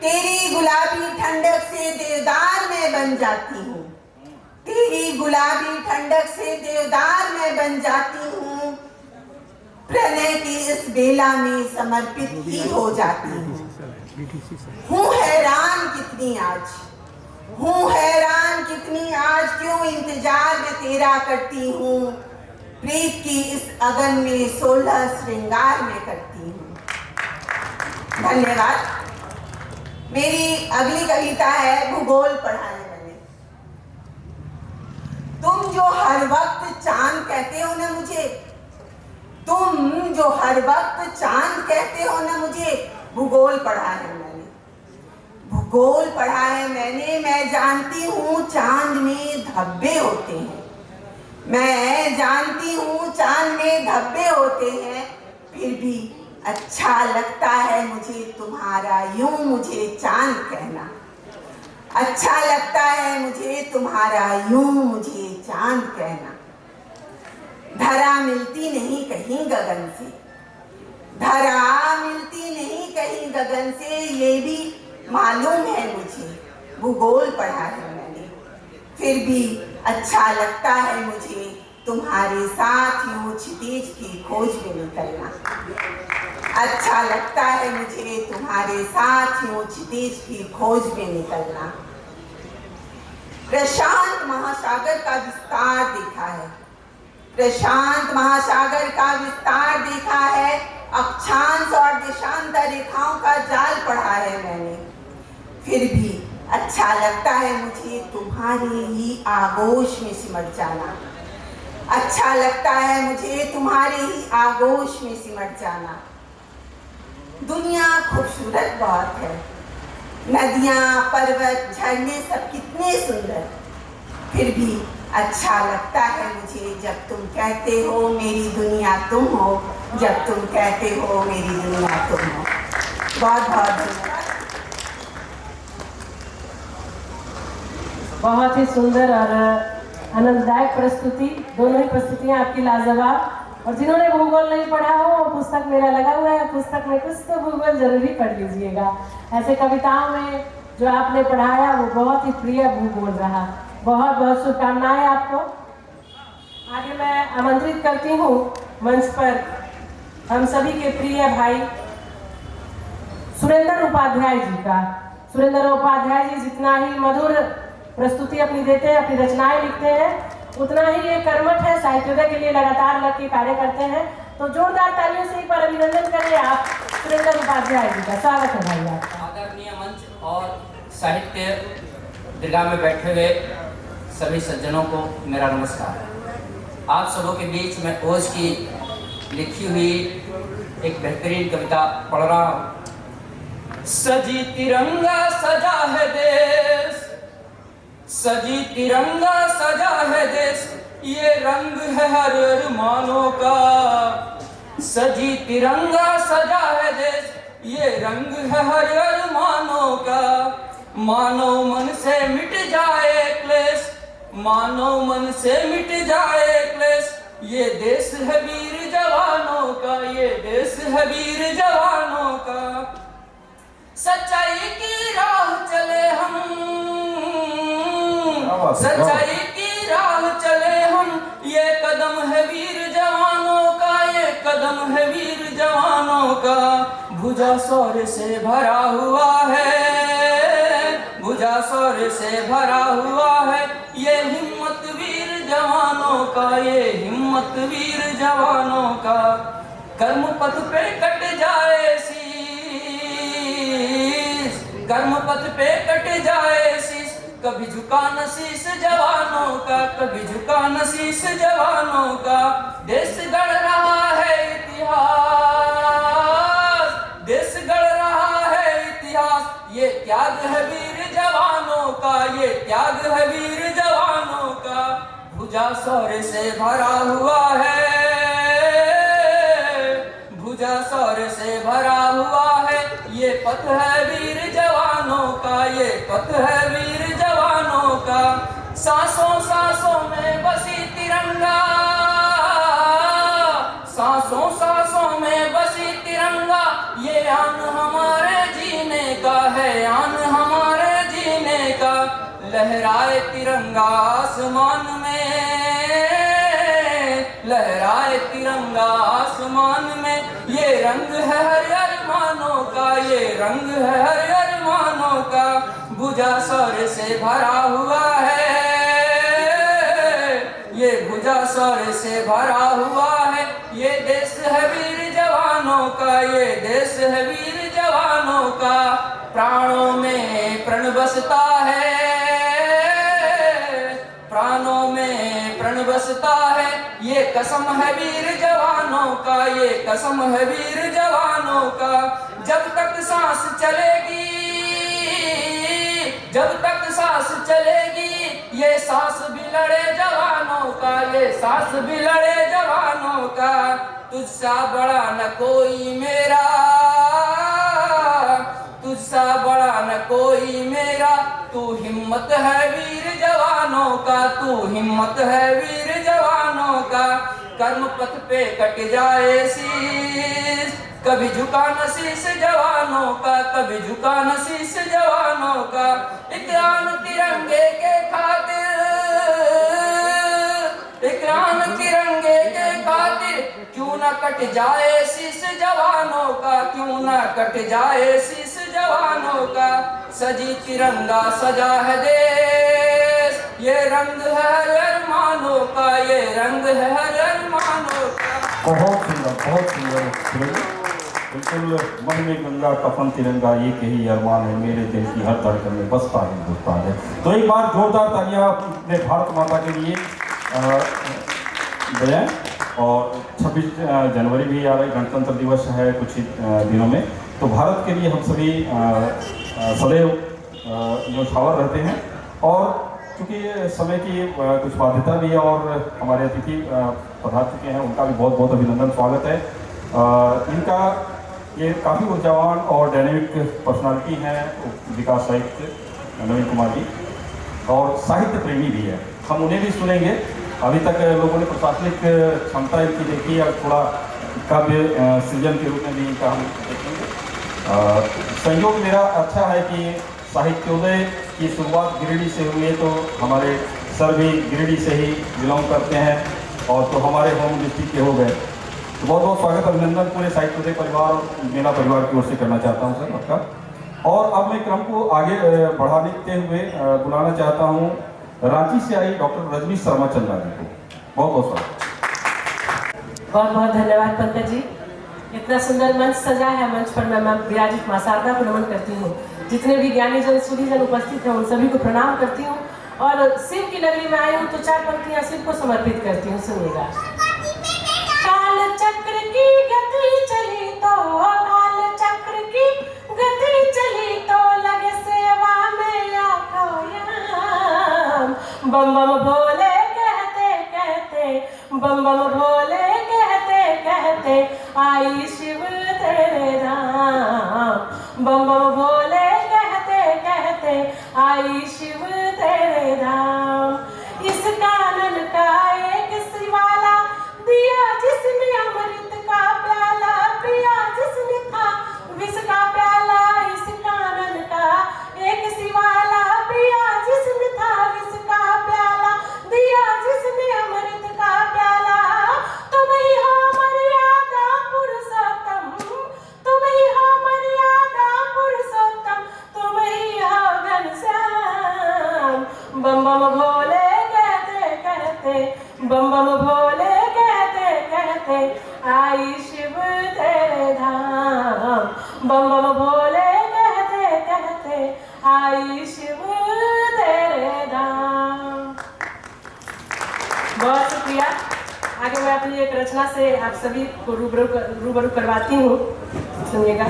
तेरी गुलाबी ठंडक से देवदार में बन जाती हूँ। तेरी गुलाबी ठंडक से देवदार में बन जाती हूँ। प्रणय की इस बेला में समर्पित ही हो जाती हूँ हैरान कितनी आज, हूँ हैरान कितनी आज, क्यों इंतजार में तेरा करती हूँ। प्रीत की इस अगन में 16 श्रृंगार में करती हूँ। धन्यवाद। मेरी अगली कविता है भूगोल पढ़ाने वाले। तुम जो हर वक्त चांद कहते हो ना मुझे, तुम जो हर वक्त चांद कहते हो ना मुझे, भूगोल पढ़ा है मैंने, भूगोल पढ़ा है मैंने। मैं जानती हूँ चांद में धब्बे होते हैं, मैं जानती हूँ चांद में धब्बे होते हैं, फिर भी अच्छा लगता है मुझे तुम्हारा यूं मुझे चांद कहना। अच्छा लगता है मुझे तुम्हारा यूं मुझे चांद कहना। धरा मिलती नहीं कहीं गगन से, धरा मिलती नहीं कहीं गगन से, ये भी मालूम है मुझे, भूगोल पढ़ा है मैंने। फिर भी अच्छा लगता है मुझे तुम्हारे साथ यूं क्षितिज की खोज में निकलना। अच्छा लगता है मुझे तुम्हारे साथ यूं क्षितिज की खोज में निकलना। प्रशांत महासागर का विस्तार देखा है, प्रशांत महासागर का विस्तार देखा है, अक्षांश और देशांतर रेखाओं का जाल पढ़ा है मैंने। फिर भी अच्छा लगता है मुझे तुम्हारे ही आगोश में सिमट जाना। अच्छा लगता है मुझे तुम्हारे ही आगोश में सिमट जाना। दुनिया खूबसूरत बहुत है, नदियाँ, पर्वत, झरने सब कितने सुंदर। फिर भी अच्छा लगता है मुझे जब तुम कहते हो मेरी दुनिया तुम हो, जब तुम कहते हो मेरी दुनिया तुम हो। बहुत बहुत धन्यवाद। बहुत ही सुंदर और आनंददायक प्रस्तुति, दोनों ही प्रस्तुतियाँ आपकी लाजवाब। और जिन्होंने भूगोल नहीं पढ़ा हो, वो पुस्तक मेरा लगा हुआ है, पुस्तक में कुछ तो भूगोल जरूर ही पढ़ लीजिएगा। ऐसे कविताओं में जो आपने पढ़ाया वो बहुत ही प्रिय भूगोल रहा। बहुत बहुत शुभकामनाएं आपको। आगे मैं आमंत्रित करती हूँ मंच पर हम सभी के प्रिय भाई सुरेंद्र उपाध्याय जी का। सुरेंद्र उपाध्याय जी जितना ही मधुर प्रस्तुति अपनी देते हैं, अपनी रचनाएं लिखते हैं, उतना ही ये कर्मठ है, साहित्योदय के लिए लगातार लग के कार्य करते हैं। तो जोरदार तालियों से एक बार अभिनंदन करें आप सुरेंद्र उपाध्याय जी का। स्वागत है भाई आपका। आदरणीय मंच और साहित्य दीर्घा में बैठे हुए सभी सज्जनों को मेरा नमस्कार। आप सबों के बीच में ओज की लिखी हुई एक बेहतरीन कविता पढ़ रहा हूँ। सजी तिरंगा सजा है देश, सजी तिरंगा सजा है देश, ये रंग है हर अरमानों का। सजी तिरंगा सजा है देश, ये रंग है हर अरमानों का। मानव मन से मिट जाए क्लेश, मानव मन से मिट जाए क्लेश, ये देश है वीर जवानों का, ये देश है वीर जवानों का। सच्चाई की राह चले हम, सच्चाई की राह चले हम, ये कदम है वीर जवानों का, ये कदम है वीर जवानों का। भुजा शौर्य से भरा हुआ है, भुजा शौर्य से भरा हुआ है, ये हिम्मत वीर जवानों का, ये हिम्मत वीर जवानों का। कर्म पथ पे कट जाए शीश, कर्म पथ पे कट जाए शीश, कभी झुका न शीश जवानों का, कभी झुका न शीश जवानों का। देश गढ़ रहा है इतिहास, देश गढ़ रहा है इतिहास, ये त्याग है वीर जवानों का, ये त्याग है वीर जवानों का। भुजा शौर्य से भरा हुआ है, भुजा शौर्य से भरा हुआ है, ये पथ है वीर जवानों का, ये पथ है वीर जवानों का। सांसों सांसों में बसी तिरंगा, सांसों सांसों में बसी तिरंगा, ये आन हमारे जीने का है, आन हमारे जीने का। लहराए तिरंगा आसमान में, लहराए तिरंगा आसमान में, ये रंग है हर अरमानों का, ये रंग है हर अरमानों का। भुजा शौर्य से भरा हुआ है, ये भुजा शौर्य से भरा हुआ है, ये देश है वीर जवानों का, ये देश है वीर जवानों का। प्राणों में प्रण बसता है, प्राणों में प्रण बसता है, ये कसम है वीर जवानों का, ये कसम है वीर जवानों का। जब तक सांस चलेगी, जब तक सांस चलेगी, ये सांस भी लड़े जवानों का, ये सांस भी लड़े जवानों का। तुझसा बड़ा न कोई मेरा, तुझसा बड़ा न कोई मेरा। तू हिम्मत है वीर जवानों का, तू हिम्मत है वीर जवानों का। कर्म पथ पे कट जाए शीश, कभी झुका न शीश जवानों का, कभी झुका न शीश जवानों का। इकराम तिरंगे के खातिर, इकराम तिरंगे के खातिर, क्यों न कट जाए शीश जवानों का, क्यों न कट जाए शीश जवानों का। सजी तिरंगा सजा है देश, ये रंग है हर अरमानों का, ये रंग है हर अरमानों का। बहुत सुंदर। बिल्कुल मन में गंगा कफन तिरंगा, ये कही अरमान है मेरे दिल की हर धड़कन में बसता हिंदुस्तान है। तो एक बार जोरदार तालियां अपने भारत माता के लिए बजाएं। और 26 जनवरी भी आ रही, गणतंत्र दिवस है कुछ ही दिनों में। तो भारत के लिए हम सभी सदैव न्यौछावर रहते हैं। और चूँकि समय की कुछ बाध्यता भी है और हमारे अतिथि पधार चुके हैं, उनका भी बहुत बहुत अभिनंदन, स्वागत है। इनका ये काफ़ी ऊर्जावान और डायनेमिक पर्सनालिटी हैं विकास साहित्य नवीन कुमार जी, और साहित्य प्रेमी भी है। हम उन्हें भी सुनेंगे। अभी तक लोगों ने प्रशासनिक क्षमता इनकी देखी है, थोड़ा काव्य सृजन के रूप में भी इनका हम देखेंगे। संयोग मेरा अच्छा है कि साहित्योदय की शुरुआत गिरिडीह से हुई है, तो हमारे सर भी गिरिडीह से ही बिलोंग करते हैं, और तो हमारे होम डिस्ट्रिक्ट के हो गए। तो बहुत बहुत स्वागत, अभिनंदन पूरे साहित्योदय परिवार और मेरा परिवार की ओर से करना चाहता हूँ सर आपका। और अब मैं क्रम को आगे बढ़ाते हुए बुलाना चाहता हूँ रांची से आई डॉक्टर रजनी शर्मा चंदा जी को। बहुत बहुत स्वागत। बहुत बहुत धन्यवाद पंकज जी। इतना सुंदर मंच सजा है, मंच पर मैं विराजित मां शारदा को नमन करती हूँ। जितने भी ज्ञानी जन सूरी जन उपस्थित हैं उन सभी को प्रणाम करती हूँ। और शिव की नगरी में आई हूँ तो 4 पंक्तियाँ शिव को समर्पित करती हूँ, सुनिएगा। काल चक्र की गति चली तो, काल चक्र की गति चली तो, लगे सेवा में आकायाम। बम बम भोले कहते कहते, बम बम भोले कहते कहते, आई शिव तेरे धाम। बम बम भोले कहते कहते, आई शिव तेरे धाम। इस कानन का एक शिवाला दिया जिसने अमृत का प्याला, पिया जिसने था विष का प्याला। इस कानन का एक शिवाला पिया जिसने था विष का प्याला, दिया जिसने अमृत का प्याला। तुम ही हो मर्यादा पुरुषोत्तम, तुम ही हो मर्यादा पुरुषोत्तम, तुम ही हो घनश्याम। बम बम भोले कहते कहते, बम बम भोले कहते कहते, आई शिव तेरे धाम। बम बम भोले कहते कहते, आई शिव तेरे धाम। बहुत शुक्रिया। आगे मैं अपनी एक रचना से आप सभी को रूबरू करवाती हूँ, सुनिएगा।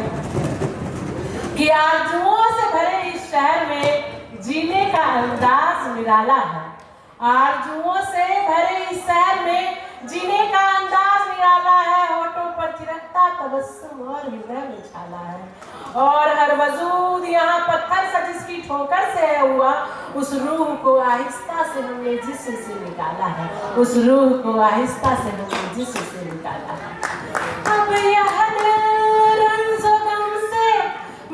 कि आरजुओं से भरे इस शहर में जीने का अंदाज निराला है। आरजुओं से भरे इस शहर में जीने का अंदाज निराला है। होठों पर थिरकता तबस्सुम और हृदय में छाला है। और हर वजूद यहाँ पत्थर सा जिसकी ठोकर से है हुआ, उस रूह को आहिस्ता से हमने जिस्म से निकाला है, उस रूह को आहिस्ता से हमने जिस्म से निकाला है। अब यह रंज़ो गम से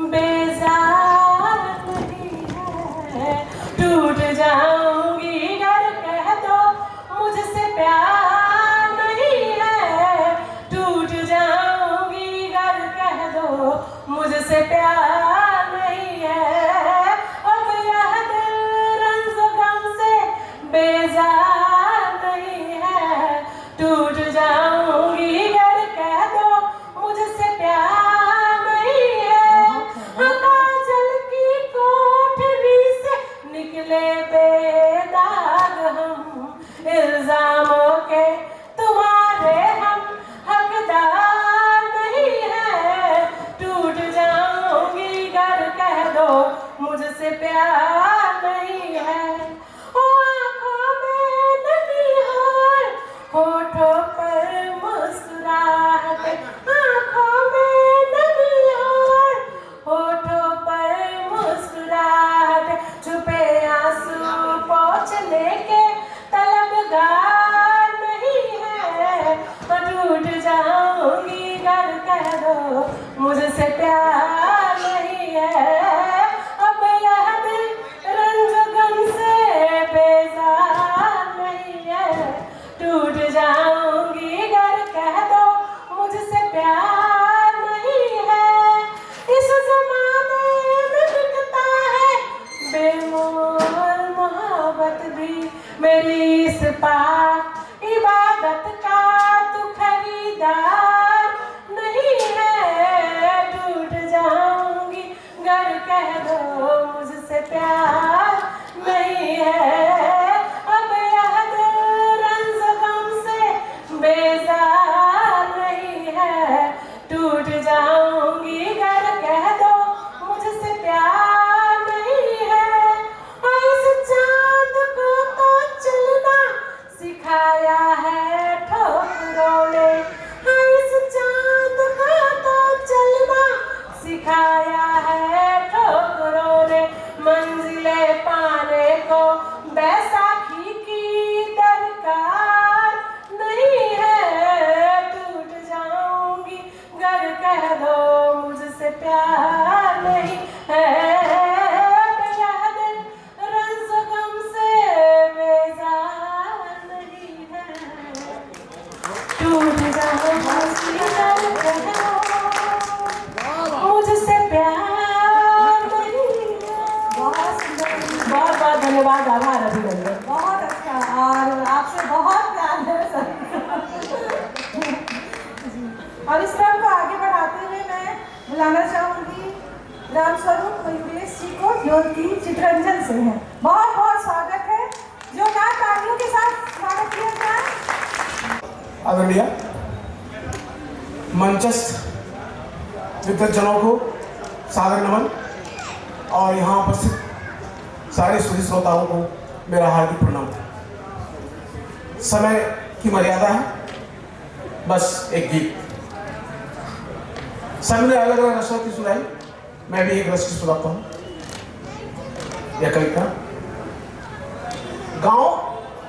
बेजार नहीं है, टूट जाऊंगी घर कह दो मुझसे प्यार नहीं है, टूट जाऊंगी घर कह दो मुझसे प्यार नहीं है। अब यह दिल रंज़ो गम से बेजार नहीं है, टूट जाऊंगी घर कह दो मुझसे प्यार नहीं है। काजल की कोठरी से निकले बेदाग हम, इल्जामों के तुम्हारे हम हकदार नहीं है, टूट जाऊंगी घर कह दो मुझसे प्यार नहीं है। ओ आँखों में प्यार नहीं है। अब यह दिल रंज गम से बेजार नहीं है। टूट जाऊंगी अगर कह दो मुझसे प्यार नहीं है। इस चांद को तो चलना सिखाया है ठोकरों ने। इस चांद को तो चलना सिखाया है ठोकरों ने। मंजिले पाने को बैसाखी की दरकार नहीं है। टूट जाऊंगी गर कह दो मुझसे प्यार नहीं है। यह दिल रंज गम से बेजार नहीं है। टूट जाऊंगी गर कह दो मुझसे प्यार नहीं है। बहुत बहुत धन्यवाद, आभार अभिनंदन। बहुत अच्छा, और आपसे बहुत प्यार है सर। और इस क्रम को आगे बढ़ाते हुए मैं बुलाना चाहूंगी रामस्वरूप मयूरेश जी को, जो कि चित्ररंजन से हैं। बहुत बहुत स्वागत है, जोरदार तालियों के साथ स्वागत किया जाए। आदरणीय मंचस्थ विद्वज्जनों को सादर नमन, और यहाँ उपस्थित सारे सुधी श्रोताओं को मेरा हार्दिक प्रणाम। समय की मर्यादा है, बस एक गीत। सबने अलग अलग रसों की सुनाई, मैं भी एक रस की सुनाता हूँ। यह कविता गांव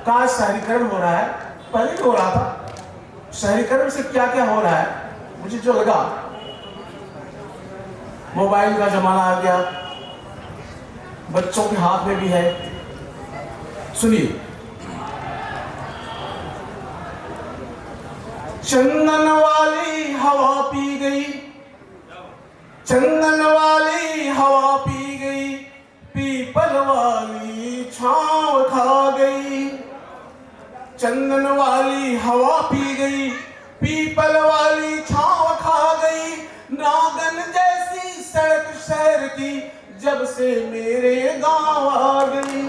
का शहरीकरण हो रहा है, पहले भी हो रहा था। शहरीकरण से क्या क्या हो रहा है मुझे जो लगा, मोबाइल का जमाना आ गया, बच्चों के हाथ में भी है। सुनिए। चंदन वाली हवा पी गई, चंदन वाली हवा पी गई, पीपल वाली छांव खा गई। चंदन वाली हवा पी गई, पीपल वाली छांव खा गई। नागन जैसी सड़क शहर की जब से मेरे गांव आ गई।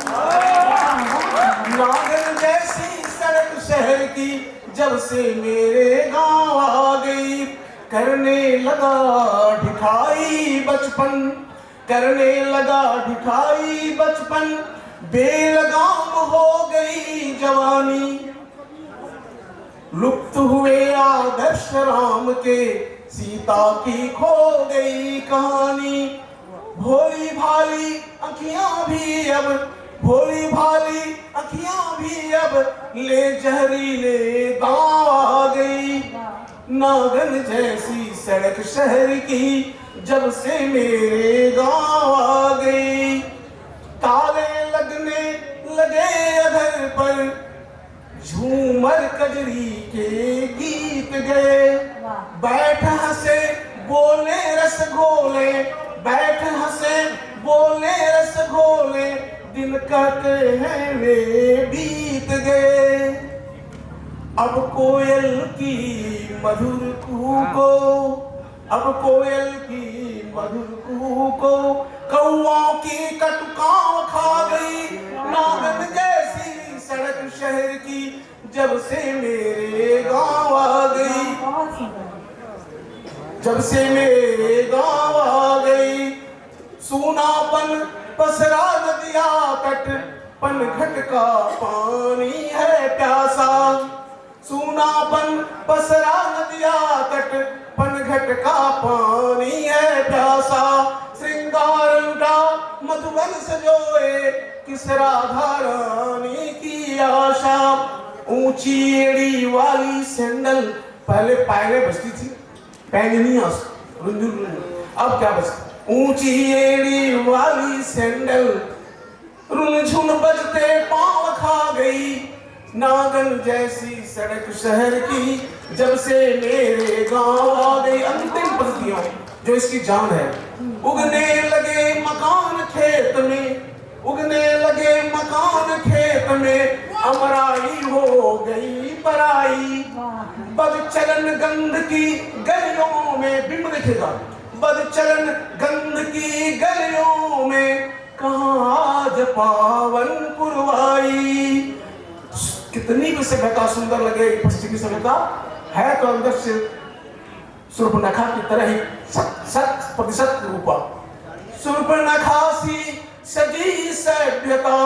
नागन जैसी सड़क शहर की जब से मेरे गांव आ गई। करने लगा ढिठाई बचपन, करने लगा ढिठाई बचपन, बेलगाम हो गई जवानी। लुप्त हुए आदर्श राम के, सीता की खो गई कहानी। भोली भाली अखियां भी अब, भोली भाली अखियां भी अब, ले जहरीले गांव आ गई। नागन जैसी सड़क शहर की जब से मेरे गांव आ गई। ताले लगने लगे अधर पर, झूमर कजरी के गीत गए। बैठ हंसे बोले रस घोले, बैठ हंसे बोले रस घोले, दिन कहते हैं वे बीत गए। अब कोयल की मधुर कूको, अब कोयल की मधुर कूको, कौओं की कटुकाव खा गई। नागन जैसी सड़क शहर की जब से मेरे गांव आ गई, जब से मेरे गांव आ गई। सूनापन पसरा नदिया तट, पनघट का पानी है प्यासा। सूनापन पसरा नदिया तट, पनघट का पानी है प्यासा। श्रृंगार लुटा मधुबन सजोए, किस राधा रानी की आशा। ऊंची एड़ी वाली सैंडल, पहले पायलें बजती थी, पैंजनियां अब क्या बजती। ऊंची एड़ी वाली सैंडल, रुनझुन बजते पांव खा गई। नागन जैसी सड़क शहर की जब से मेरे गांव आ गई। अंतिम पंक्तियों जो इसकी जान है। उगने लगे मकान खेत में, उगने लगे मकान खेत में, अमराई हो गई पराई। बदचलन गंध की गलियों में, बिंब दिखेगा, बदचलन गंध की गलियों में कहाँ आज पावन पुरवाई। कितनी भी सभ्यता सुंदर लगे, पश्चिमी सभ्यता है तो अंदर से शूर्पणखा की तरह ही 100% रूपा। शूर्पणखा सी सजी सभ्यता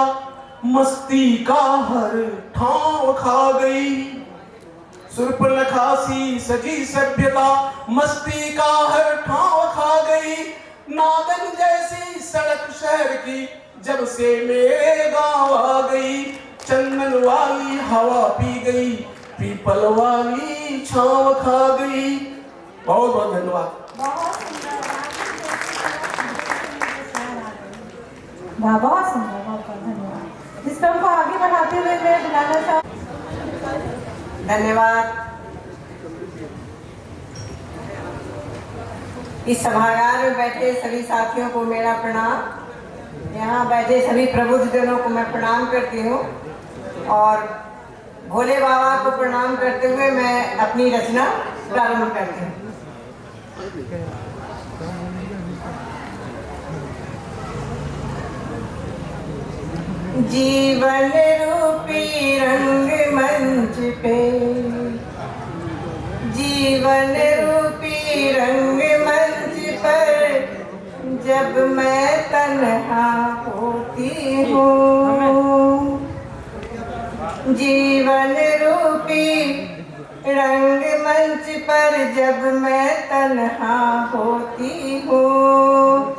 मस्ती का हर ठाव खा गई। शूर्पणखा सी सजी सभ्यता मस्ती का हर ठाव खा गई। नागन जैसी सड़क शहर की जब से मेरे गांव आ गई। चंदन वाली हवा पी गई, पीपल वाली छांव खा गई। बहुत बहुत धन्यवाद। बहुत सुंदर, बहुत धन्यवाद। इस क्रम को आगे बढ़ाते हुए मैं बुलाना चाहूँ। धन्यवाद। इस सभागार में बैठे सभी साथियों को मेरा प्रणाम। यहाँ बैठे सभी प्रबुद्धजनों को मैं प्रणाम करती हूँ और भोले बाबा को प्रणाम करते हुए मैं अपनी रचना प्रारंभ करती हूँ। जीवन रूपी रंग मंच पे, जीवन रूपी रंग मंच पर जब मैं तन्हा होती हूँ। जीवन रूपी रंग मंच पर जब मैं तन्हा होती हूँ।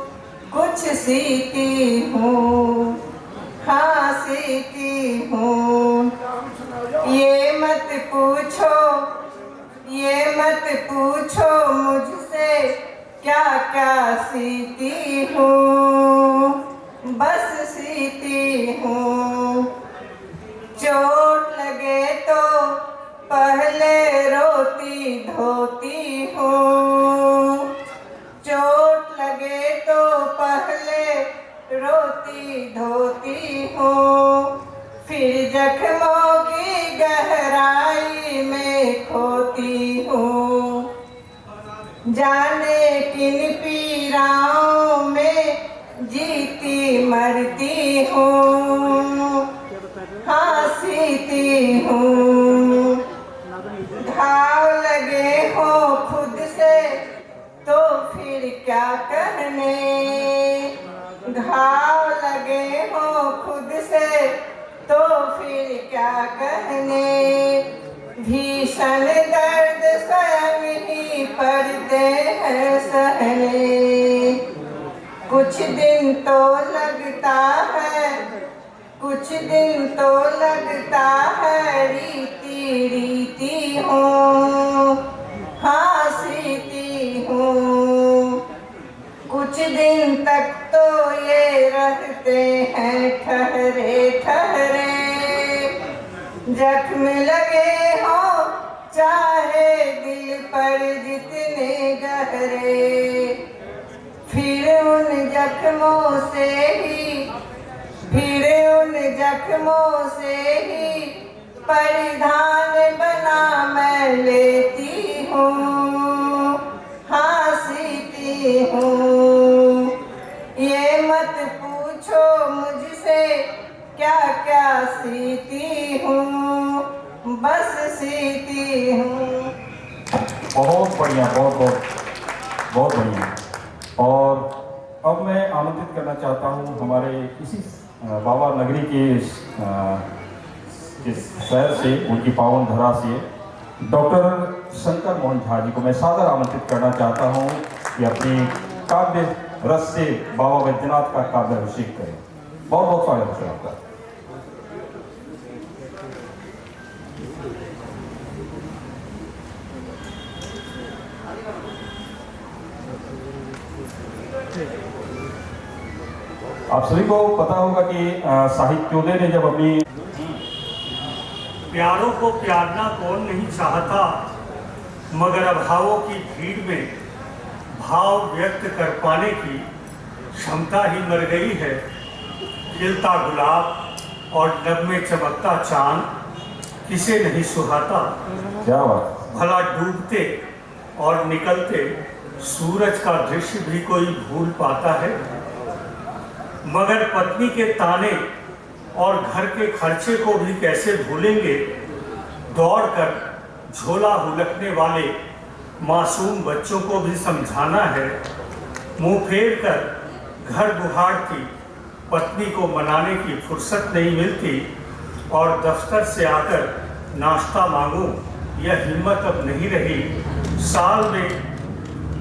कुछ सीती हूँ, हाँ सीती हूँ। ये मत पूछो, ये मत पूछो मुझसे क्या क्या सीती हूँ, बस सीती हूँ। चोट लगे तो पहले रोती धोती हूँ। चोट लगे तो पहले रोती धोती हूँ। फिर जख्मों की गहराई में खोती हूँ। जाने किन पीराओं में जीती मरती हूँ, हाँ सीती हूँ। घाव लगे हो खुद से तो फिर क्या कहने, घाव लगे हो खुद से तो फिर क्या कहने। भीषण दर्द स्वयं ही पड़ते हैं सहने। कुछ दिन तो लगता है, कुछ दिन तो लगता है रीति रीति हूँ, हाँ सीती हूँ। कुछ दिन तक तो ये रहते हैं ठहरे ठहरे। जख्म लगे हो चाहे दिल पर जितने गहरे। फिर उन जख्मों से ही, फिर उन जख्मों से ही परिधान बना मैं लेती हूँ, हाँ सीती हूँ। ये मत पूछो मुझसे क्या क्या सीती हूँ, बस सीती हूँ। बहुत बढ़िया, बहुत बहुत बहुत बढ़िया। और अब मैं आमंत्रित करना चाहता हूँ हमारे इसी बाबा नगरी के इस शहर से, उनकी पावन धरा से डॉक्टर शंकर मोहन झा जी को मैं सादर आमंत्रित करना चाहता हूँ कि अपनी काव्य रस से बाबा वैद्यनाथ का काव्य अभिषेक करें। बहुत बहुत स्वागत है आपका। आप सभी को पता होगा कि साहित्योदय ने जब अपनी प्यारों को प्यारना कौन नहीं चाहता, मगर अभावों की भीड़ में भाव व्यक्त कर पाने की क्षमता ही मर गई है। खिलता गुलाब और नभ में चमकता चांद किसे नहीं सुहाता। क्या बात। भला डूबते और निकलते सूरज का दृश्य भी कोई भूल पाता है। मगर पत्नी के ताने और घर के खर्चे को भी कैसे भूलेंगे। दौड़कर झोला हुलकने वाले मासूम बच्चों को भी समझाना है। मुंह फेर कर घर बुहारती पत्नी को मनाने की फुर्सत नहीं मिलती और दफ्तर से आकर नाश्ता मांगूं यह हिम्मत अब नहीं रही। साल में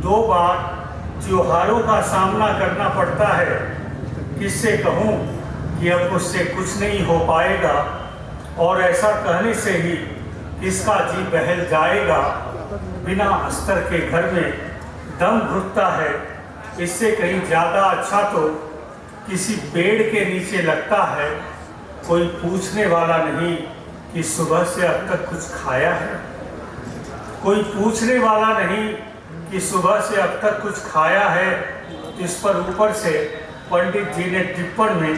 2 बार त्योहारों का सामना करना पड़ता है। किससे कहूं कि अब मुझसे कुछ नहीं हो पाएगा और ऐसा कहने से ही किसका जी बहल जाएगा। बिना अस्तर के घर में दम घुटता है। इससे कहीं ज़्यादा अच्छा तो किसी पेड़ के नीचे लगता है। कोई पूछने वाला नहीं कि सुबह से अब तक कुछ खाया है। कोई पूछने वाला नहीं कि सुबह से अब तक कुछ खाया है। इस पर ऊपर से पंडित जी ने टिप्पण में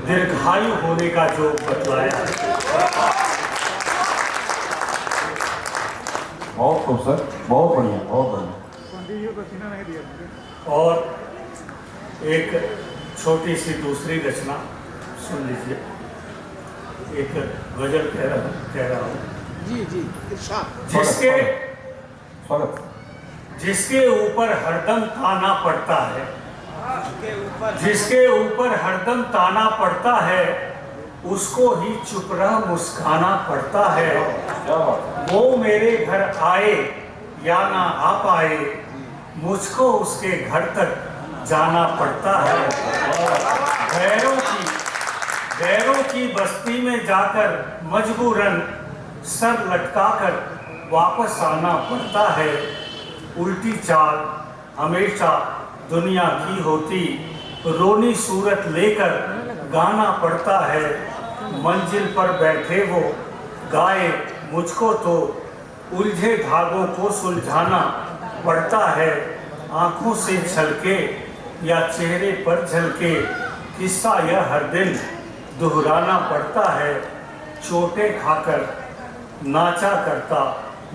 दीर्घायु होने का जोग बतलाया है। बहुत खूब सर, बहुत बढ़िया, बहुत बढ़िया। और एक छोटी सी दूसरी रचना सुन लीजिए। एक गजल कह रहा हूँ। जिसके ऊपर हरदम ताना पड़ता है, जिसके ऊपर हरदम ताना पड़ता है, उसको ही चुप रह मुस्काना पड़ता है। वो मेरे घर आए या ना आ पाए, मुझको उसके घर तक जाना पड़ता है। गैरों की बस्ती में जाकर मजबूरन सर लटकाकर वापस आना पड़ता है। उल्टी चाल हमेशा दुनिया की होती, रोनी सूरत लेकर गाना पड़ता है। मंजिल पर बैठे वो गाए, मुझको तो उलझे धागों को सुलझाना पड़ता है। आंखों से छलके या चेहरे पर झलके किस्सा यह हर दिन दोहराना पड़ता है। चोटें खाकर नाचा करता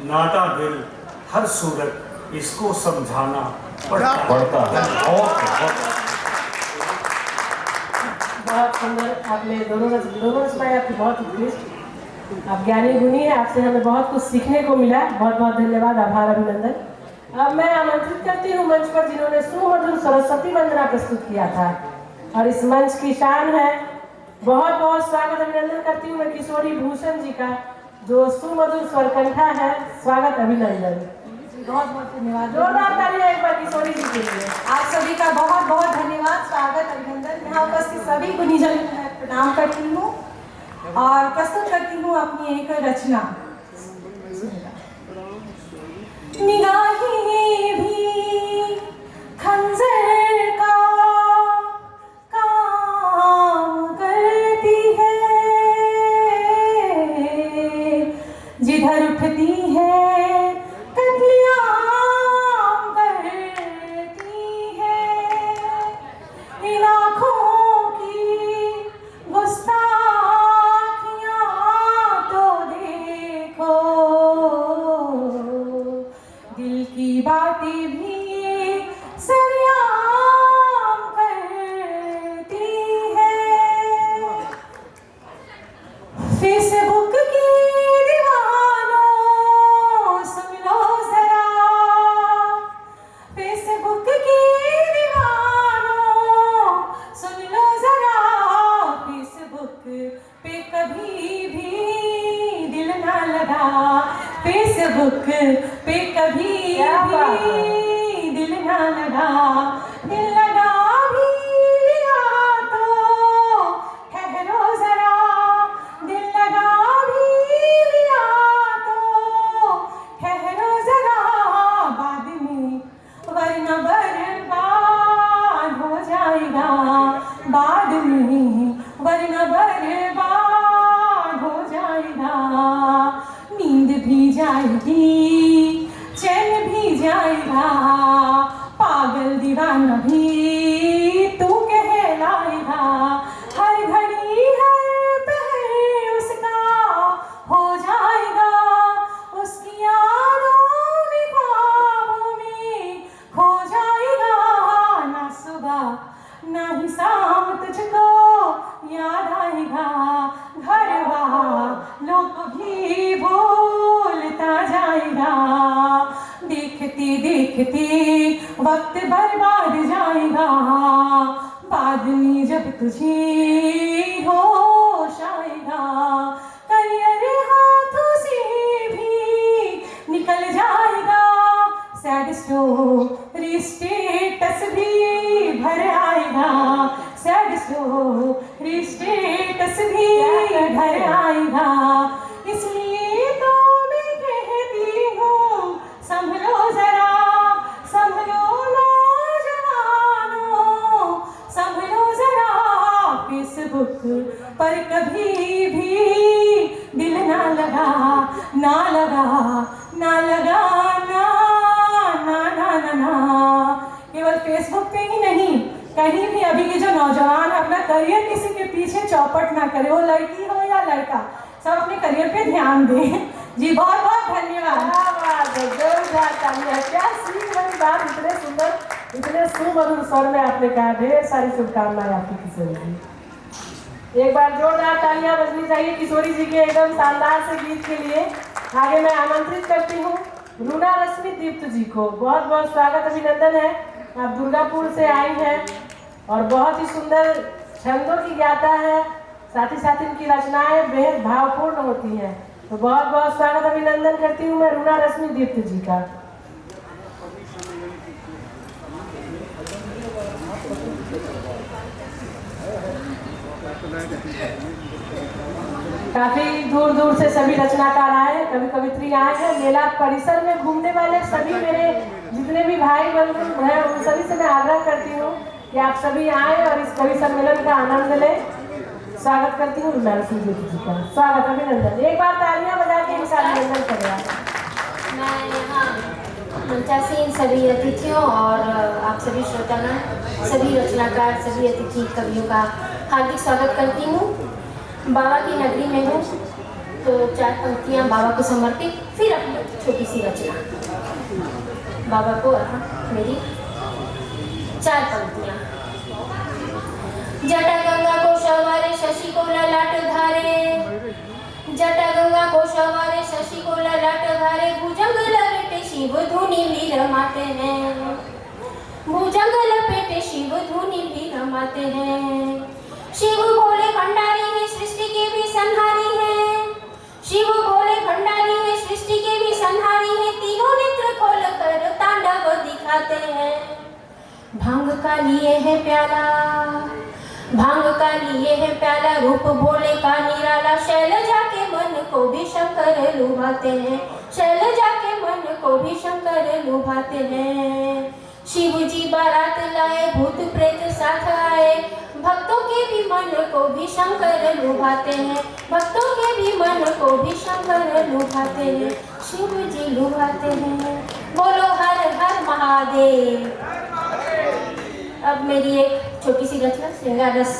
नाटा दिल, हर सूरत इसको समझाना पड़ता है। बहुत सुंदर आपने दोनों रचनाएं आपकी बहुत उत्कृष्ट। आप ज्ञानी गुणी है, आपसे हमें बहुत कुछ सीखने को मिला। बहुत बहुत धन्यवाद, आभार, अभिनंदन। अब मैं आमंत्रित करती हूँ मंच पर जिन्होंने सुमधुर सरस्वती वंदना प्रस्तुत किया था और इस मंच की शान है। बहुत बहुत स्वागत अभिनंदन करती हूँ मैं किशोरी भूषण जी का, जो सुमधुर स्वरकंठा है। स्वागत अभिनंदन, बहुत बहुत धन्यवाद। जोरदार तालियां एक बार किशोरी जी के लिए। आप सभी का बहुत बहुत धन्यवाद, स्वागत अभिनंदन। यहाँ उपस्थित सभी गुणीजन को मैं प्रणाम करती हूँ और प्रस्तुत करती हूँ अपनी एक रचना। निगाहें भी खंजर का काम करती है, जिधर उठती है नहीं शाम देखती वक्त बर्बाद जाएगा, बाद में जब तुझे होश आएगा, करियर हाथों से भी निकल जाएगा, सैड स्टोरी स्टेटस भी भर आएगा, सैड स्टोरी स्टेटस भी भर आएगा। इसलिए तो मैं कहती हूँ संभलो जरा, संभलो नौजवानों, संभलो जरा, फेसबुक पर कभी भी दिल ना लगा, ना लगा, ना लगा, ना ना ना ना ना। केवल फेसबुक पे ही नहीं, कहीं भी अभी के जो नौजवान अपना करियर किसी के पीछे चौपट ना करे, वो लड़की हो या लड़का, सब अपने करियर पे ध्यान दें। जी बहुत बहुत धन्यवाद। जोरदार तालियां। क्या सीख वाली बात, इतने सुंदर, इतने सुमधुर स्वर में आपने कहा। ढेर सारी शुभकामनाएं आपकी किशोरी जी। एक बार जोरदार तालियां बजनी चाहिए किशोरी जी के एकदम शानदार से गीत के लिए। आगे मैं आमंत्रित करती हूँ रूना रश्मि दीप्त जी को। बहुत बहुत स्वागत, अभिनंदन है। आप दुर्गापुर से आई हैं और बहुत ही सुंदर छंदों की ज्ञाता है, साथ ही साथ इनकी रचनाएं बेहद भावपूर्ण होती हैं। तो बहुत बहुत स्वागत, अभिनंदन करती हूँ मैं रूना रश्मि दीप्त जी का। काफी दूर दूर से सभी रचनाकार आए हैं, कवि कवित्री आए हैं। मेला परिसर में घूमने वाले सभी मेरे जितने भी भाई बंधु हैं, उन सभी से मैं आग्रह करती हूँ कि आप सभी आए और इस कवि सम्मेलन का आनंद लें। स्वागत करती हूँ रूना रश्मि दीप्त जी का। स्वागत, अभिनंदन। एक बार तालियां बजा के इनका अभिनंदन करें। मैं यहाँ मंचासीन सभी अतिथियों और आप सभी श्रोतागण, सभी रचनाकार, सभी अतिथि कवियों का हार्दिक स्वागत करती हूँ। बाबा की नगरी में हूँ तो 4 पंक्तियाँ बाबा को समर्पित, फिर अपनी छोटी सी रचना बाबा को अर्पण। मेरी 4 पंक्तियाँ। जटा गंगा को शवारे शशि को ललाट धारे, जटा गंगा को शवारे शशि को ललाट धारे, भुजंग लपेटे शिव धुनी भी रमाते हैं, भुजंग लपेटे शिव धुनी भी रमाते हैं। शिव भोले भंडारी है, सृष्टि के भी संहारी है, शिव भोले भंडारी है, सृष्टि के भी संहारी है, तीनों नेत्र खोल कर तांडव दिखाते हैं। भांग का लिए है प्याला, भांग का लिए है प्याला, रूप भोले का निराला, शैलजा के मन को भी शंकर लुभाते हैं, शैलजा के मन को भी शंकर लुभाते हैं। शिव जी बारात लाए, भूत प्रेत साथ आए, भक्तों के भी मन को भी शंकर लुभाते हैं, भक्तों के भी मन को भी शंकर लुभाते हैं, शिव जी लुभाते हैं। बोलो हर हर महादेव। अब मेरी एक छोटी सी रचना श्रृंगार रस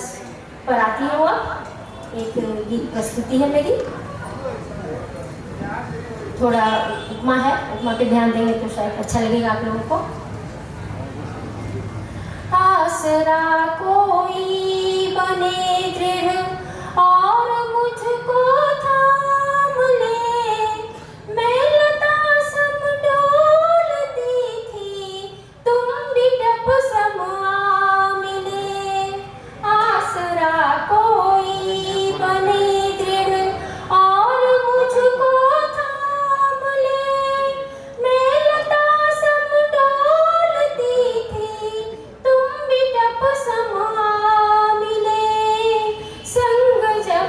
पर आती हूँ। अब एक गीत प्रस्तुति है मेरी, थोड़ा उपमा है, उपमा पे ध्यान देंगे तो शायद अच्छा लगेगा आप लोगों को। आसरा कोई बने दृढ़ और मुझको थाम ले, मैं लता सम डोलती थी, तुम भी टप सम आ मिले। आसरा कोई बने दृढ़ और मुझको थाम ले, मैं लता सम डोलती थी, तुम भी टप सम आ मिले। संग जब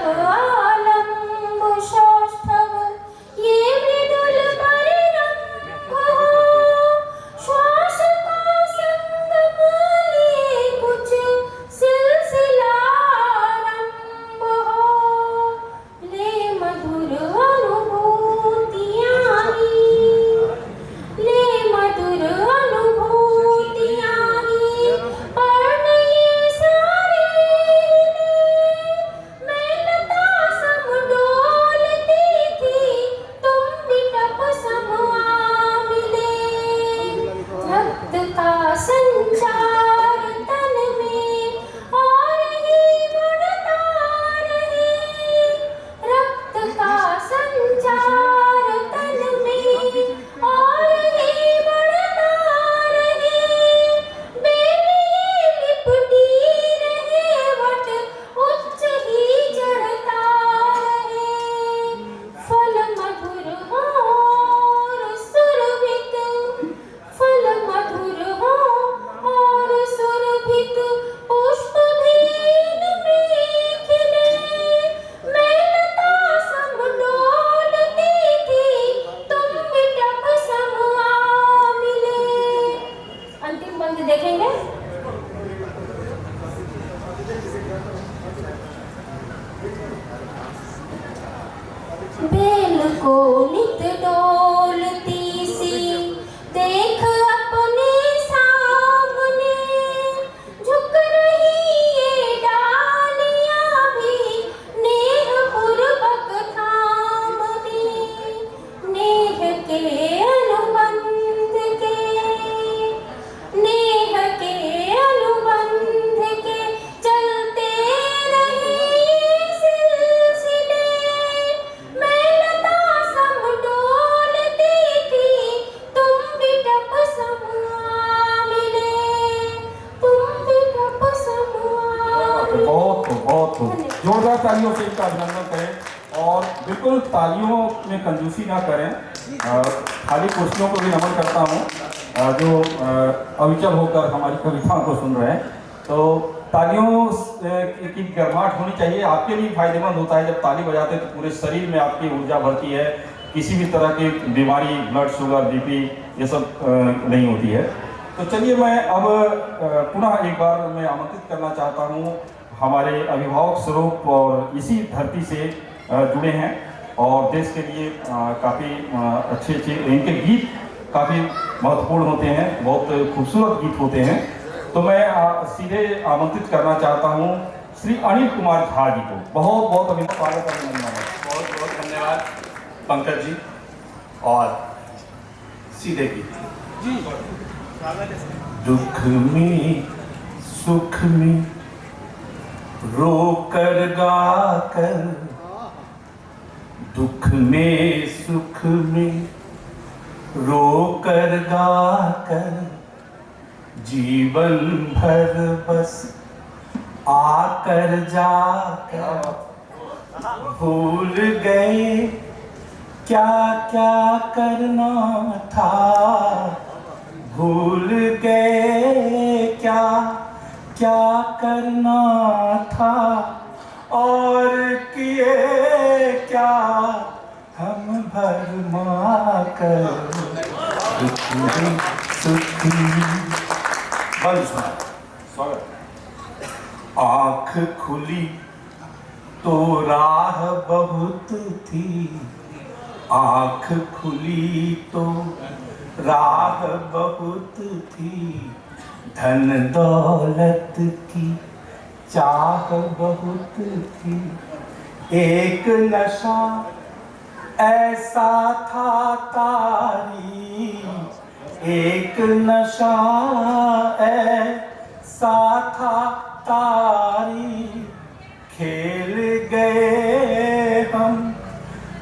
है। बेल को नित डोलती सी देख अपने सामने, झुक रही ये डालियां भी नेह पूर्वक थाम दे। नेह के अनुबंध के, नेह के अनुबंध के चलते रहे सिलसिले। मैं लता सम डोलती थी, तुम भी टप सम मिले, तुम भी टप सम मिले। बहुत जोरदार तालियों से इनका अभिनंदन करें और बिल्कुल तालियों में कंजूसी ना करें। खाली कुर्सियों को भी नमन करता हूँ जो अविचल होकर हमारी कविताओं को सुन रहे हैं। तो तालियों की गर्माहट होनी चाहिए, आपके लिए फायदेमंद होता है। जब ताली बजाते हैं तो पूरे शरीर में आपकी ऊर्जा भरती है, किसी भी तरह की बीमारी, ब्लड शुगर, बीपी ये सब नहीं होती है। तो चलिए मैं अब पुनः एक बार मैं आमंत्रित करना चाहता हूँ हमारे अभिभावक स्वरूप और इसी धरती से जुड़े हैं और देश के लिए काफ़ी अच्छे इनके गीत काफ़ी महत्वपूर्ण होते हैं, बहुत खूबसूरत गीत होते हैं। तो मैं सीधे आमंत्रित करना चाहता हूँ श्री अनिल कुमार झा जी को। बहुत बहुत अभिनंदन, स्वागत है। बहुत बहुत धन्यवाद पंकज जी। और सीधे गीत जी। दुख में सुख में रोकर गाकर, दुख में सुख में रोकर गाकर, जीवन भर बस आकर जाकर भूल गए क्या क्या करना था, भूल गए क्या क्या करना था, और किए क्या हम भरमा कर दुख में सुख में। आँख खुली तो राह बहुत थी, आँख खुली तो राह बहुत थी, धन दौलत की चाह बहुत थी। एक नशा ऐसा था तारी, एक नशा ऐसा था तारी, खेल गए हम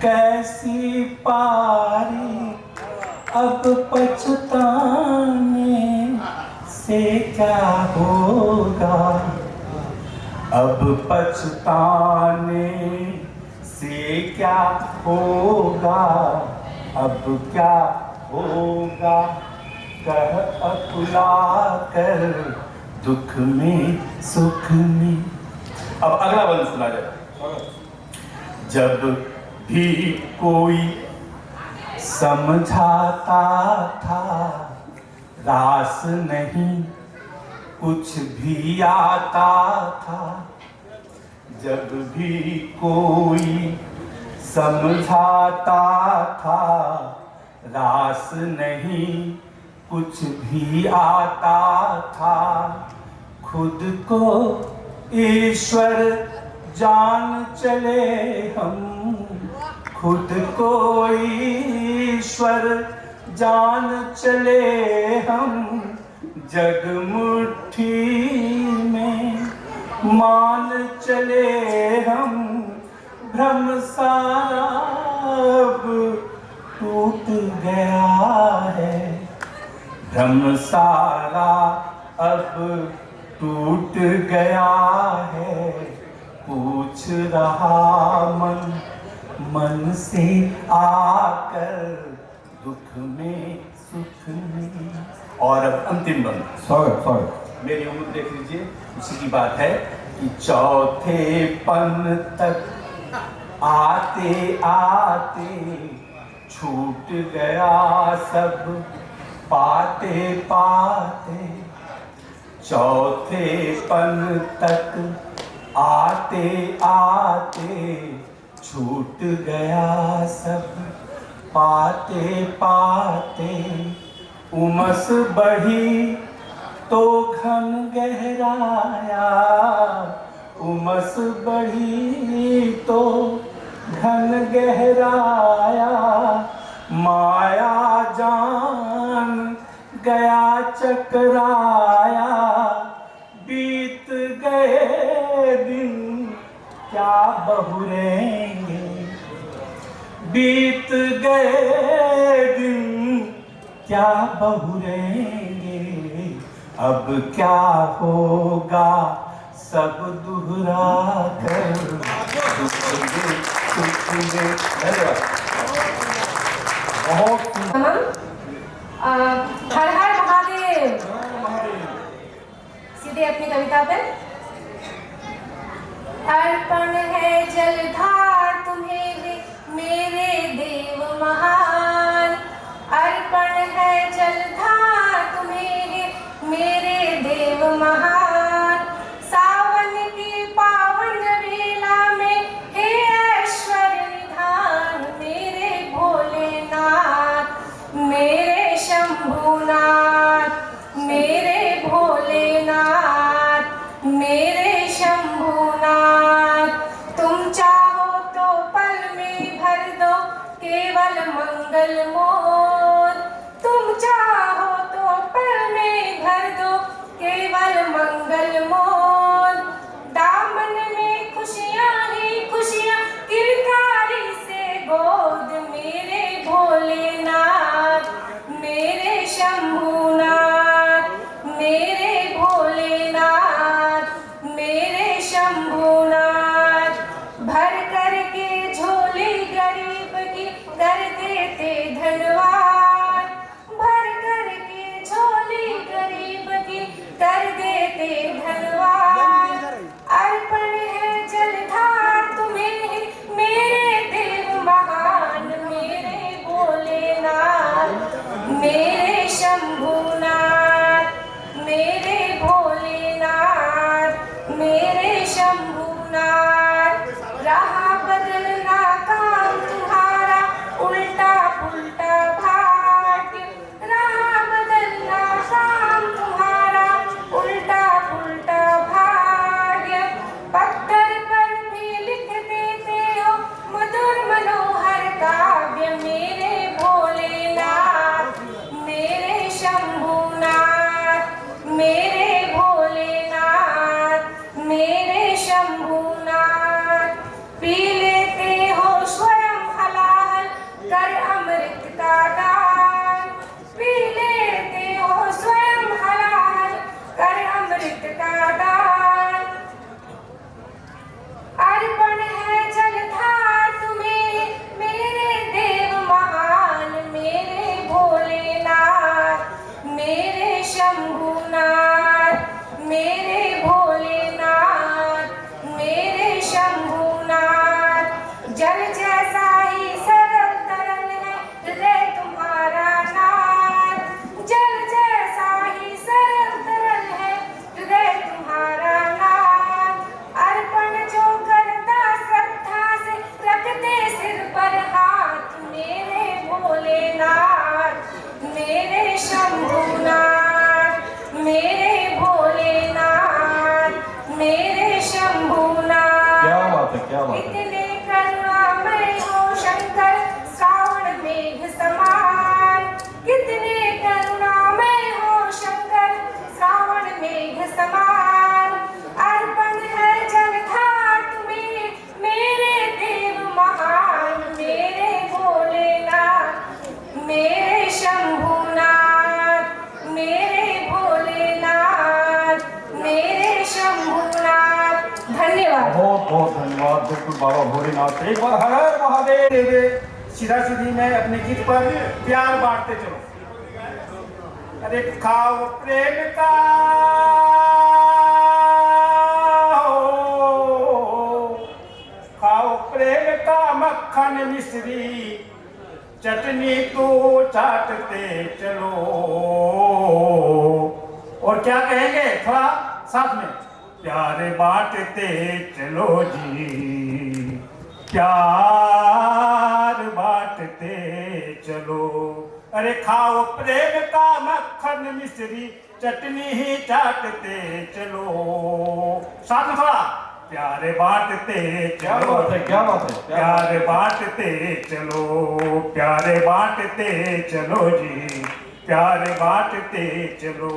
कैसी पारी, अब पछताने से क्या होगा, अब पछताने से क्या होगा, अब क्या होगा, कह अकुला कर दुख में सुख में। अब अगला बंद सुना जाए। जब भी कोई समझाता था रास नहीं कुछ भी आता था, जब भी कोई समझाता था रास नहीं कुछ भी आता था, खुद को ईश्वर जान चले हम, खुद को ईश्वर जान चले हम, जग मुट्ठी में मान चले हम, भ्रम सारा अब टूट गया है, भ्रम सारा अब टूट गया है, पूछ रहा मन मन से आकर दुख में सुख में। और अब अंतिम बंद। स्वागत। मेरी उम्र देख लीजिए, उसी की बात है कि चौथे पन तक आते आते छूट गया सब पाते पाते, चौथे पन तक आते आते छूट गया सब, पाते पाते उमस बढ़ी तो घन गहराया, उमस बढ़ी तो घन गहराया, माया जान गया चकराया, बीत गए दिन क्या बहुरेंगे, बीत गए दिन क्या बहुरेंगे, अब क्या होगा सब दुहरा कर, बहुत हर हर महादेव। सीधे अपनी कविता पे। अर्पण है जलधार तुम्हें मेरे देव महान, अर्पण है जलधार तुम्हें मेरे देव महान, सावन की पावन बेला में हे ऐश्वर्य निधान, मेरे भोलेनाथ मेरे शंभुनाथ, मेरे भोलेनाथ मेरे शंभुनाथ, तुम चाहो तो पल में भर दो केवल मंगल मोर, तुम चाहो तो पल में भर दो केवल मंगल मोर, दामन में खुशियां ही खुशियां किरकारी से गोद, मेरे भोलेनाथ मेरे शंभुनाथ, मेरे भोलेनाथ मेरे शंभुनाथ, भर कर के झोली गरीब की कर देते धनवान, भर कर के झोली गरीब की कर देते धनवान, अर्पण है जलधार तुम्हें मेरे देव महान, मेरे भोलेनाथ मेरे शंभुनाथ, मेरे भोलेनाथ मेरे शंभुनाथ, राह बदलना काम तुम्हारा उल्टा पुल्टा भाग्य, राह बदलना काम तुम्हारा उल्टा पुल्टा भाग्य, पत्थर पर भी लिख देते हो मधुर मनोहर काव्य, मेरे भोलेनाथ मेरे शंभुनाथ, मेरे भोलेनाथ मेरे शंभुनाथ, पी लेते हो स्वयं हलाहल कर अमृत का दान, पी लेते हो स्वयं हलाहल कर अमृत का दान, अर्पण है जलधार तुम्हें मेरे देव महान, मेरे भोलेनाथ मेरे शंभुनाथ, मेरे भोलेनाथ मेरे शंभुनाथ, जल जैसा ही सरल तरल है हृदय तुम्हारा नाथ, जल जैसा ही सरल तरल है हृदय तुम्हारा नाथ, अर्पण जो करता श्रद्धा से रखते सिर पर हाथ, मेरे भोलेनाथ मेरे शंभुनाथ, मेरे भोलेनाथ मेरे शंभुनाथ, क्या बात है, क्या बात है। इतने करुणामय हो शंकर श्रावण मेघ समान, कितने करुणामय हो शंकर श्रावण मेघ समान, अर्पण है जलधार तुम्हें मेरे देव महान, मेरे भोलेनाथ मेरे शंभुनाथ, मेरे भोलेनाथ मेरे शंभुनाथ, धन्यवाद। बहुत बहुत धन्यवाद बिल्कुल बाबा भोलेनाथ। एक बार हर हर महादेव। सीधा सीधी में अपने गीत पर प्यार बांटते चलो। अरे खाओ प्रेम का खाओ प्रेम का मक्खन मिश्री, चटनी तो चाटते चलो। और क्या कहेंगे थोड़ा साथ में, प्यार बांटते चलो जी, प्यार बांटते चलो। अरे खाओ प्रेम का मक्खन मिश्री चटनी ही चाटते चलो। साथ में थोड़ा, प्यार बांटते चलो। क्या बात है, प्यार बांटते चलो, प्यार बांटते चलो जी, प्यार बांटते चलो।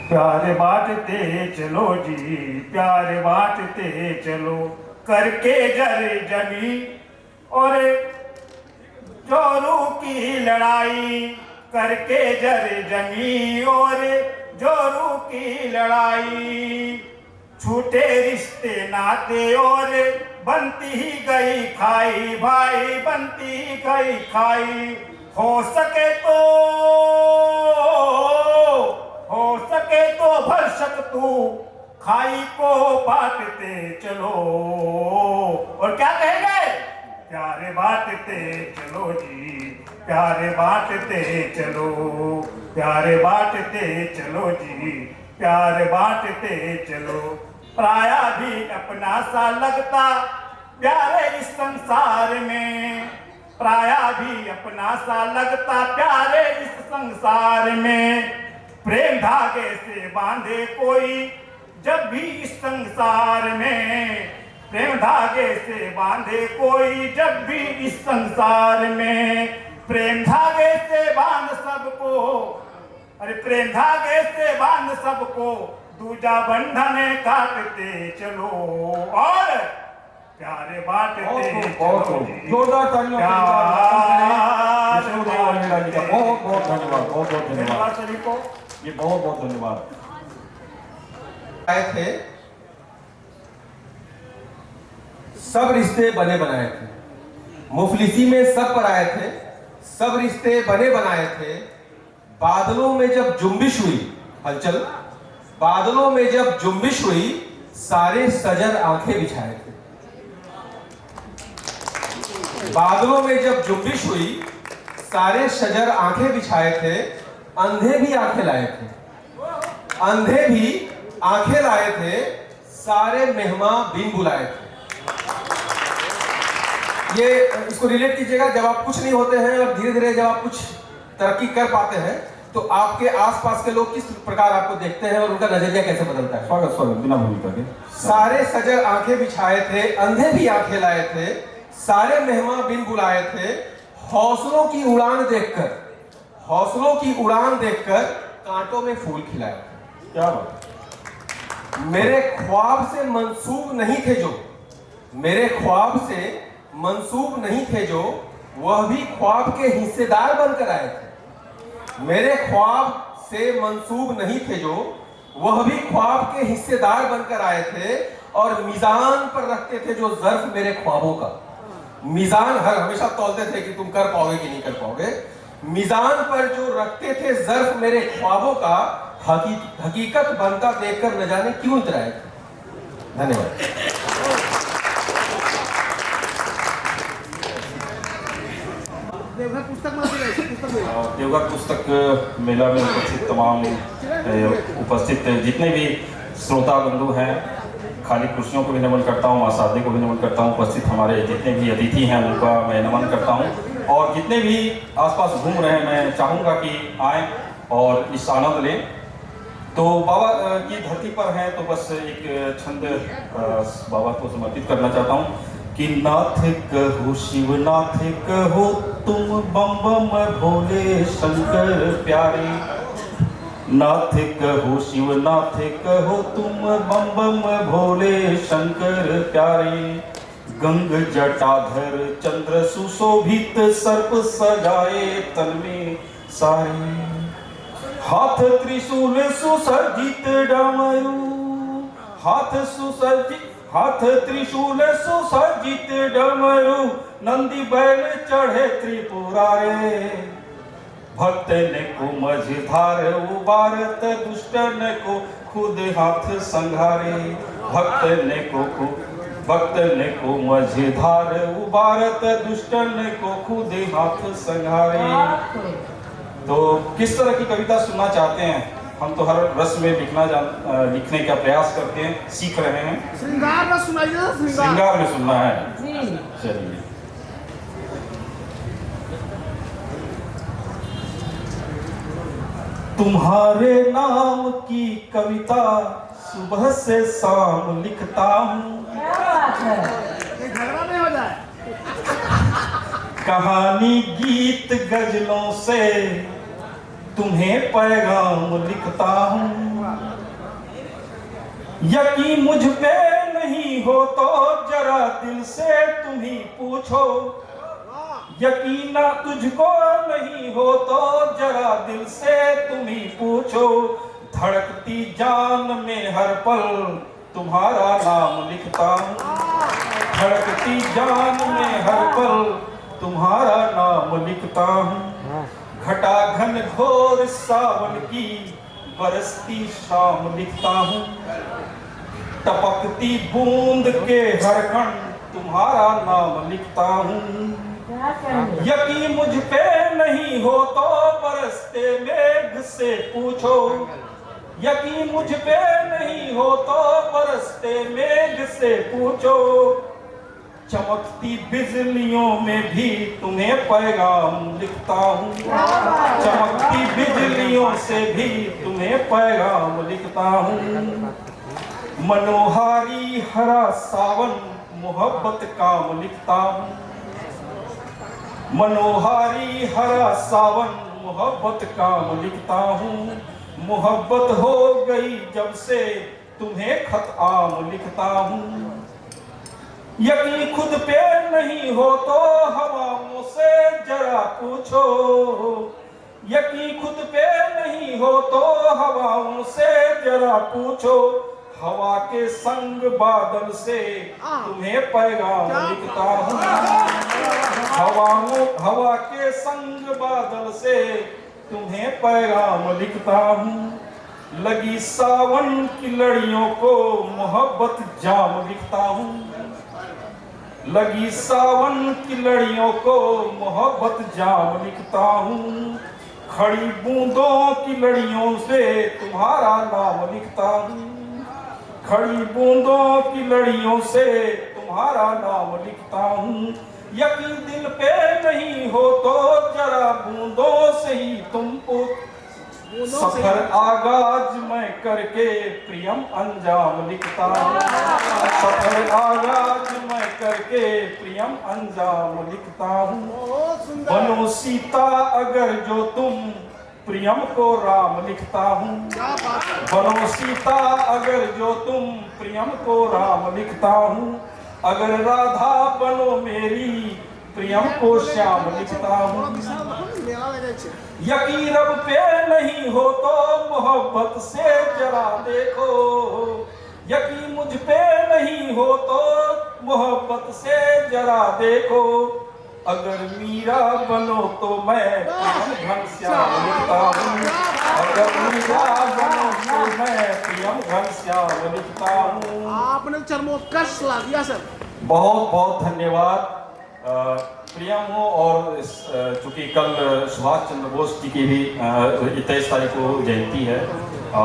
प्यार बांटते चलो जी, प्यार बांटते चलो। करके जर जमी और जोरू की लड़ाई, करके जर जमी और जोरू की लड़ाई। छूटे रिश्ते नाते और बनती ही गई खाई, भाई बनती ही गई खाई। हो सके तो भर सक तू खाई को बांटते चलो। और क्या कहेंगे, प्यार बांटते चलो जी, प्यार बांटते चलो, प्यार बांटते चलो जी, प्यार बांटते चलो। पराया भी अपना सा लगता प्यारे इस संसार में, पराया भी अपना सा लगता प्यारे इस संसार में। प्रेम धागे से बांधे कोई जब भी इस संसार में, प्रेम धागे से बांधे कोई जब भी इस संसार में। प्रेम धागे से बांध सबको, अरे प्रेम धागे से बांध सबको, दूजा बंधन काटते चलो। और प्यारे बांटते चलो। जोरदार तालियों के साथ बहुत बहुत धन्यवाद, बहुत बहुत धन्यवाद सभी को, ये बहुत बहुत धन्यवाद। आए थे, सब रिश्ते बने बनाए थे, मुफलिसी में सब पर आए थे, सब रिश्ते बने बनाए थे। बादलों में जब जुम्बिश हुई हलचल, बादलों में जब जुम्बिश हुई सारे सजर आंखें बिछाए थे। बादलों में जब जुम्बिश हुई सारे सजर आंखें बिछाए थे। अंधे भी आंखें लाए थे, अंधे भी आंखें लाए थे, सारे मेहमान बिन बुलाए थे। ये इसको रिलेट कीजिएगा, जब आप कुछ नहीं होते हैं और धीरे धीरे जब आप कुछ तरक्की कर पाते हैं तो आपके आसपास के लोग किस प्रकार आपको देखते हैं और उनका नजरिया कैसे बदलता है। स्वागत स्वागत, बिना भूमिका के। सारे सजर आंखें बिछाए थे, अंधे भी आंखें लाए थे, सारे मेहमान बिन बुलाए थे। हौसलों की उड़ान देखकर, हौसलों की उड़ान देखकर कांटों में फूल खिलाए थे। क्या बात, मेरे ख्वाब से मंसूब नहीं थे जो, मेरे ख्वाब से मंसूब नहीं थे जो, वह भी ख्वाब के हिस्सेदार बनकर आए थे। मेरे ख्वाब से मंसूब नहीं थे जो, वह भी ख्वाब के हिस्सेदार बनकर आए थे। और मीजान पर रखते थे जो ज़र्फ मेरे ख्वाबों का, मीजान हर हमेशा तौलते थे कि तुम कर पाओगे कि नहीं कर पाओगे। मीजान पर जो रखते थे ज़र्फ मेरे ख्वाबों का, हकीकत बनता देखकर न जाने क्यों इतराए थे। धन्यवाद। देवघर पुस्तक मेला में उपस्थित तमाम उपस्थित जितने भी श्रोता बंधु हैं, खाली कुर्सियों को भी नमन करता हूँ, आसादे को भी नमन करता हूँ। उपस्थित हमारे जितने भी अतिथि हैं उनका मैं नमन करता हूँ। और जितने भी आसपास घूम रहे हैं, मैं चाहूँगा कि आएँ और इस आनंद लें। तो बाबा की धरती पर हैं तो बस एक छंद बाबा को समर्पित करना चाहता हूँ कि नाथ कहो शिवनाथ कहो तुम बम बम भोले शंकर प्यारे। नाथ कहो शिवनाथ कहो तुम बम बम भोले शंकर प्यारे। गंग जटाधर चंद्र सुशोभित सर्प सजाए तन में सारे। हाथ त्रिशूल सुसज्जित डमरू, हाथ त्रिशूल सुसज्जित डमरू, नंदी बैल चढ़े त्रिपुरारे। भक्त ने को मझधार उबारत, दुष्टन को खुद हाथ संघारे। भक्त ने को मझधार उबारत, दुष्टन को खुद हाथ संघारे। तो किस तरह की कविता सुनना चाहते हैं? हम तो हर रस में लिखने का प्रयास करते हैं, सीख रहे हैं। श्रृंगार में सुनाइए। श्रृंगार में सुनना है जी। चलिए। तुम्हारे नाम की कविता सुबह से शाम लिखता हूँ। क्या बात है? झगड़ा नहीं हो जाए। कहानी गीत गजलों से तुम्हें पैगाम लिखता हूँ। यकीन मुझ पे नहीं हो तो जरा दिल से तुम ही पूछो। यकीन तुझको नहीं हो तो जरा दिल से तुम ही पूछो। धड़कती जान में हर पल तुम्हारा नाम लिखता हूँ। धड़कती जान में हर पल तुम्हारा नाम लिखता हूँ। घटा घन घोर सावन की बरसती शाम लिखता हूँ। टपकती बूंद के हर कण तुम्हारा नाम लिखता हूँ। यकीन मुझ पे नहीं हो तो बरसते मेघ से पूछो। यकीन मुझ पे नहीं हो तो बरसते मेघ से पूछो। चमकती बिजलियों में भी तुम्हें पैगाम लिखता हूँ। चमकती बिजलियों से भी तुम्हें पैगाम लिखता हूँ। मनोहारी हरा सावन मोहब्बत काम लिखता हूँ। मनोहारी हरा सावन मोहब्बत काम लिखता हूँ। मोहब्बत हो गई जब से तुम्हें खत आम लिखता हूँ। यकीन खुद पे नहीं हो तो हवाओं से जरा पूछो। यकीन खुद पे नहीं हो तो हवाओं से जरा पूछो। हवा के संग बादल से तुम्हें पैगाम लिखता हूँ। हवा के संग बादल से तुम्हें पैगाम लिखता हूँ। लगी सावन की लड़ियों को मोहब्बत जाम लिखता हूँ। लगी सावन की लड़ियों को मोहब्बत जाम लिखता हूँ। खड़ी बूंदों की लड़ियों से तुम्हारा नाम लिखता हूँ। खड़ी बूंदों की लड़ियों से तुम्हारा नाम लिखता हूँ। यकीन दिल पे नहीं हो तो जरा बूंदों से ही तुमको सफर आगाज मैं करके प्रियम अंजाम लिखता हूँ। सफर आगाज मैं करके प्रियम अंजाम लिखता हूँ। बनो सीता अगर जो तुम प्रियम को राम लिखता हूँ। बनो सीता अगर जो तुम प्रियम को राम लिखता हूँ। अगर राधा बनो मेरी प्रियम को श्याम लिखता हूँ। यकीन रब पे नहीं हो तो मोहब्बत से जरा देखो। यकीन मुझ पे नहीं हो तो मोहब्बत से जरा देखो। अगर मीरा बनो तो मैं प्रियम घनश्याम लिखता हूँ। अगर मीरा बनो तो मैं प्रियम घनश्याम लिखता हूँ। आपने चरमोत्कर्ष ला दिया सर। बहुत बहुत धन्यवाद। प्रियम हो और चूंकि कल सुभाष चंद्र बोस जी की भी 23 तारीख को जयंती है,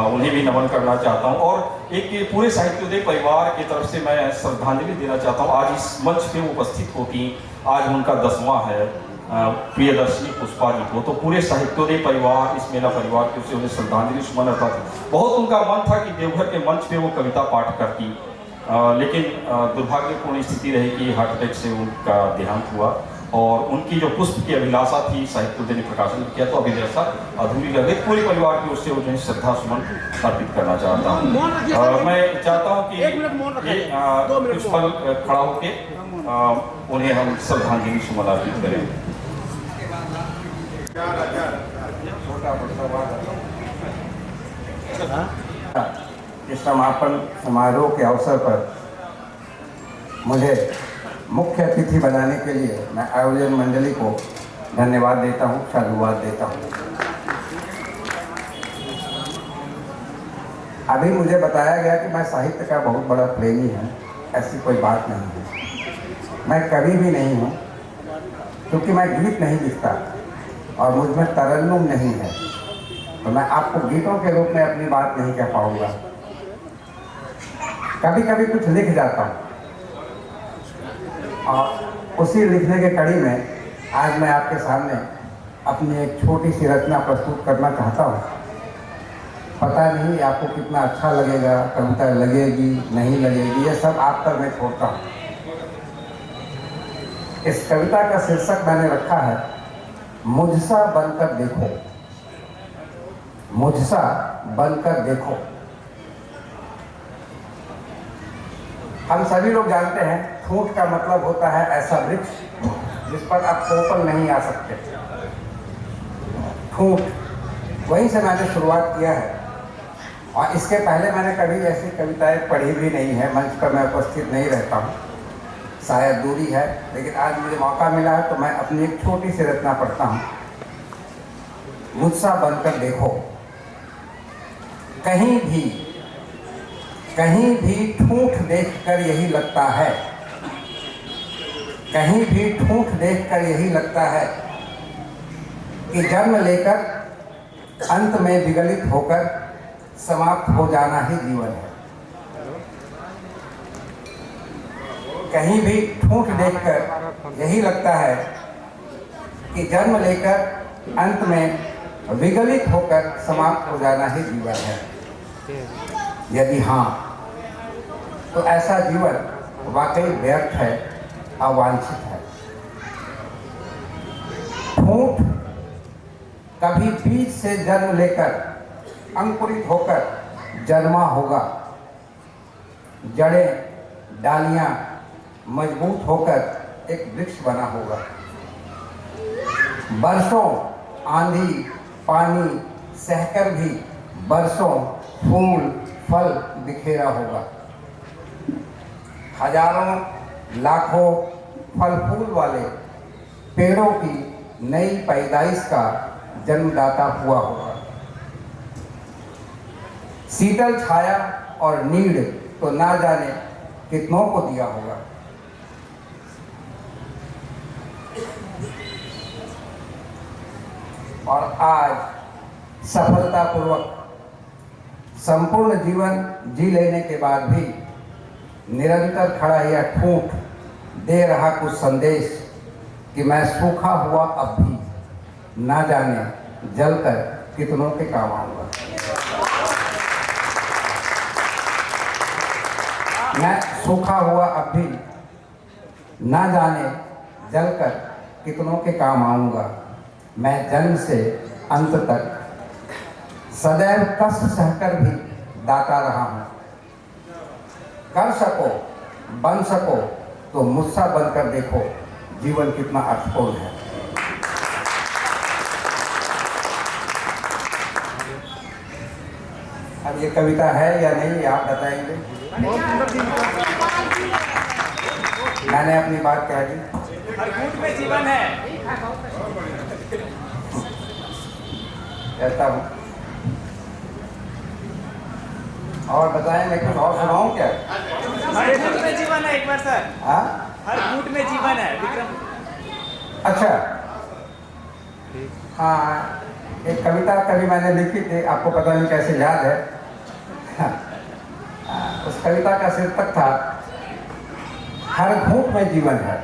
उन्हें भी नमन करना चाहता हूं और एक पूरे साहित्योदय परिवार की तरफ से मैं श्रद्धांजलि देना चाहता हूं। आज इस मंच पे उपस्थित होती, आज उनका 10वां है प्रियदर्शनी पुष्पा जी को, तो पूरे साहित्योदय परिवार, इस मेला परिवार की ओर से उन्हें श्रद्धांजलि सुमन अर्पित। बहुत उनका मन था कि देवघर के मंच पे वो कविता पाठ करती, लेकिन दुर्भाग्यपूर्ण स्थिति रही कि हार्ट अटैक से उनका देहांत हुआ और उनकी जो पुष्प की अभिलाषा थी साहित्योदय ने प्रकाशन किया, तो अभिलाषा अधूरी रह गई। पूरे परिवार की ओर से उन्हें श्रद्धा सुमन अर्पित करना चाहता हूँ। मैं चाहता हूँ कि कुछ पल खड़ा होके उन्हें हम श्रद्धांजलि सुमन अर्पित करें। इस समापन समारोह के अवसर पर मुझे मुख्य अतिथि बनाने के लिए मैं आयोजन मंडली को धन्यवाद देता हूँ, साधुवाद देता हूँ। अभी मुझे बताया गया कि मैं साहित्य का बहुत बड़ा प्रेमी हूँ, ऐसी कोई बात नहीं है। मैं कवि भी नहीं हूँ क्योंकि मैं गीत नहीं लिखता और मुझ में तरन्नुम नहीं है, तो मैं आपको गीतों के रूप में अपनी बात नहीं कह पाऊंगा। कभी कभी कुछ लिख जाता हूँ और उसी लिखने के कड़ी में आज मैं आपके सामने अपनी एक छोटी सी रचना प्रस्तुत करना चाहता हूँ। पता नहीं आपको कितना अच्छा लगेगा, कविता लगेगी नहीं लगेगी, ये सब आप पर मैं छोड़ता हूँ। इस कविता का शीर्षक मैंने रखा है मुझसा बनकर देखो। मुझसा बनकर देखो। हम सभी लोग जानते हैं ठूंठ का मतलब होता है ऐसा वृक्ष जिस पर आप पोपल नहीं आ सकते। ठूंठ, वहीं से मैंने शुरुआत किया है और इसके पहले मैंने कभी ऐसी कविताएं पढ़ी भी नहीं है। मंच पर मैं उपस्थित नहीं रहता हूँ, शायद दूरी है, लेकिन आज मुझे मौका मिला है तो मैं अपनी एक छोटी सी रचना पढ़ता हूँ। मुझसा बनकर देखो। कहीं भी ठूंठ देखकर यही लगता है, कहीं भी ठूंठ देखकर यही लगता है कि जन्म लेकर अंत में विगलित होकर समाप्त हो जाना ही जीवन है। कहीं भी ठूंठ देखकर यही लगता है कि जन्म लेकर अंत में विगलित होकर समाप्त हो जाना ही जीवन है। यदि हाँ, तो ऐसा जीवन वाकई व्यर्थ है, अवांछित है। ठूंठ कभी बीज से जन्म लेकर अंकुरित होकर जन्मा होगा। जड़ें, डालियां मजबूत होकर एक वृक्ष बना होगा। बरसों आंधी पानी सहकर भी बरसों फूल फल बिखेरा होगा। हजारों लाखों फल फूल वाले पेड़ों की नई पैदाइश का जन्मदाता हुआ होगा। शीतल छाया और नीड़ तो ना जाने कितनों को दिया होगा। और आज सफलतापूर्वक संपूर्ण जीवन जी लेने के बाद भी निरंतर खड़ा यह ठूंठ दे रहा कुछ संदेश कि मैं सूखा हुआ अब भी ना जाने जलकर कितनों के काम आऊंगा। मैं सूखा हुआ अब भी ना जाने जलकर कितनों के काम आऊंगा। मैं जन्म से अंत तक सदैव कष्ट सहकर भी दाता रहा हूं। कर सको, बन सको तो मुझसा बनकर देखो, जीवन कितना अर्थपूर्ण है। अब ये कविता है या नहीं आप बताएंगे। मैंने अपनी बात कह दी। में जीवन है, कहता हूँ। और बताएंगे कुछ और सुनाऊं क्या? हर फूट में जीवन है। एक बार सर, हाँ, हर फूट में जीवन है विक्रम। अच्छा, हाँ, एक कविता कभी मैंने लिखी थी, आपको पता नहीं कैसे याद है। उस कविता का शीर्षक था हर घूंट में जीवन है।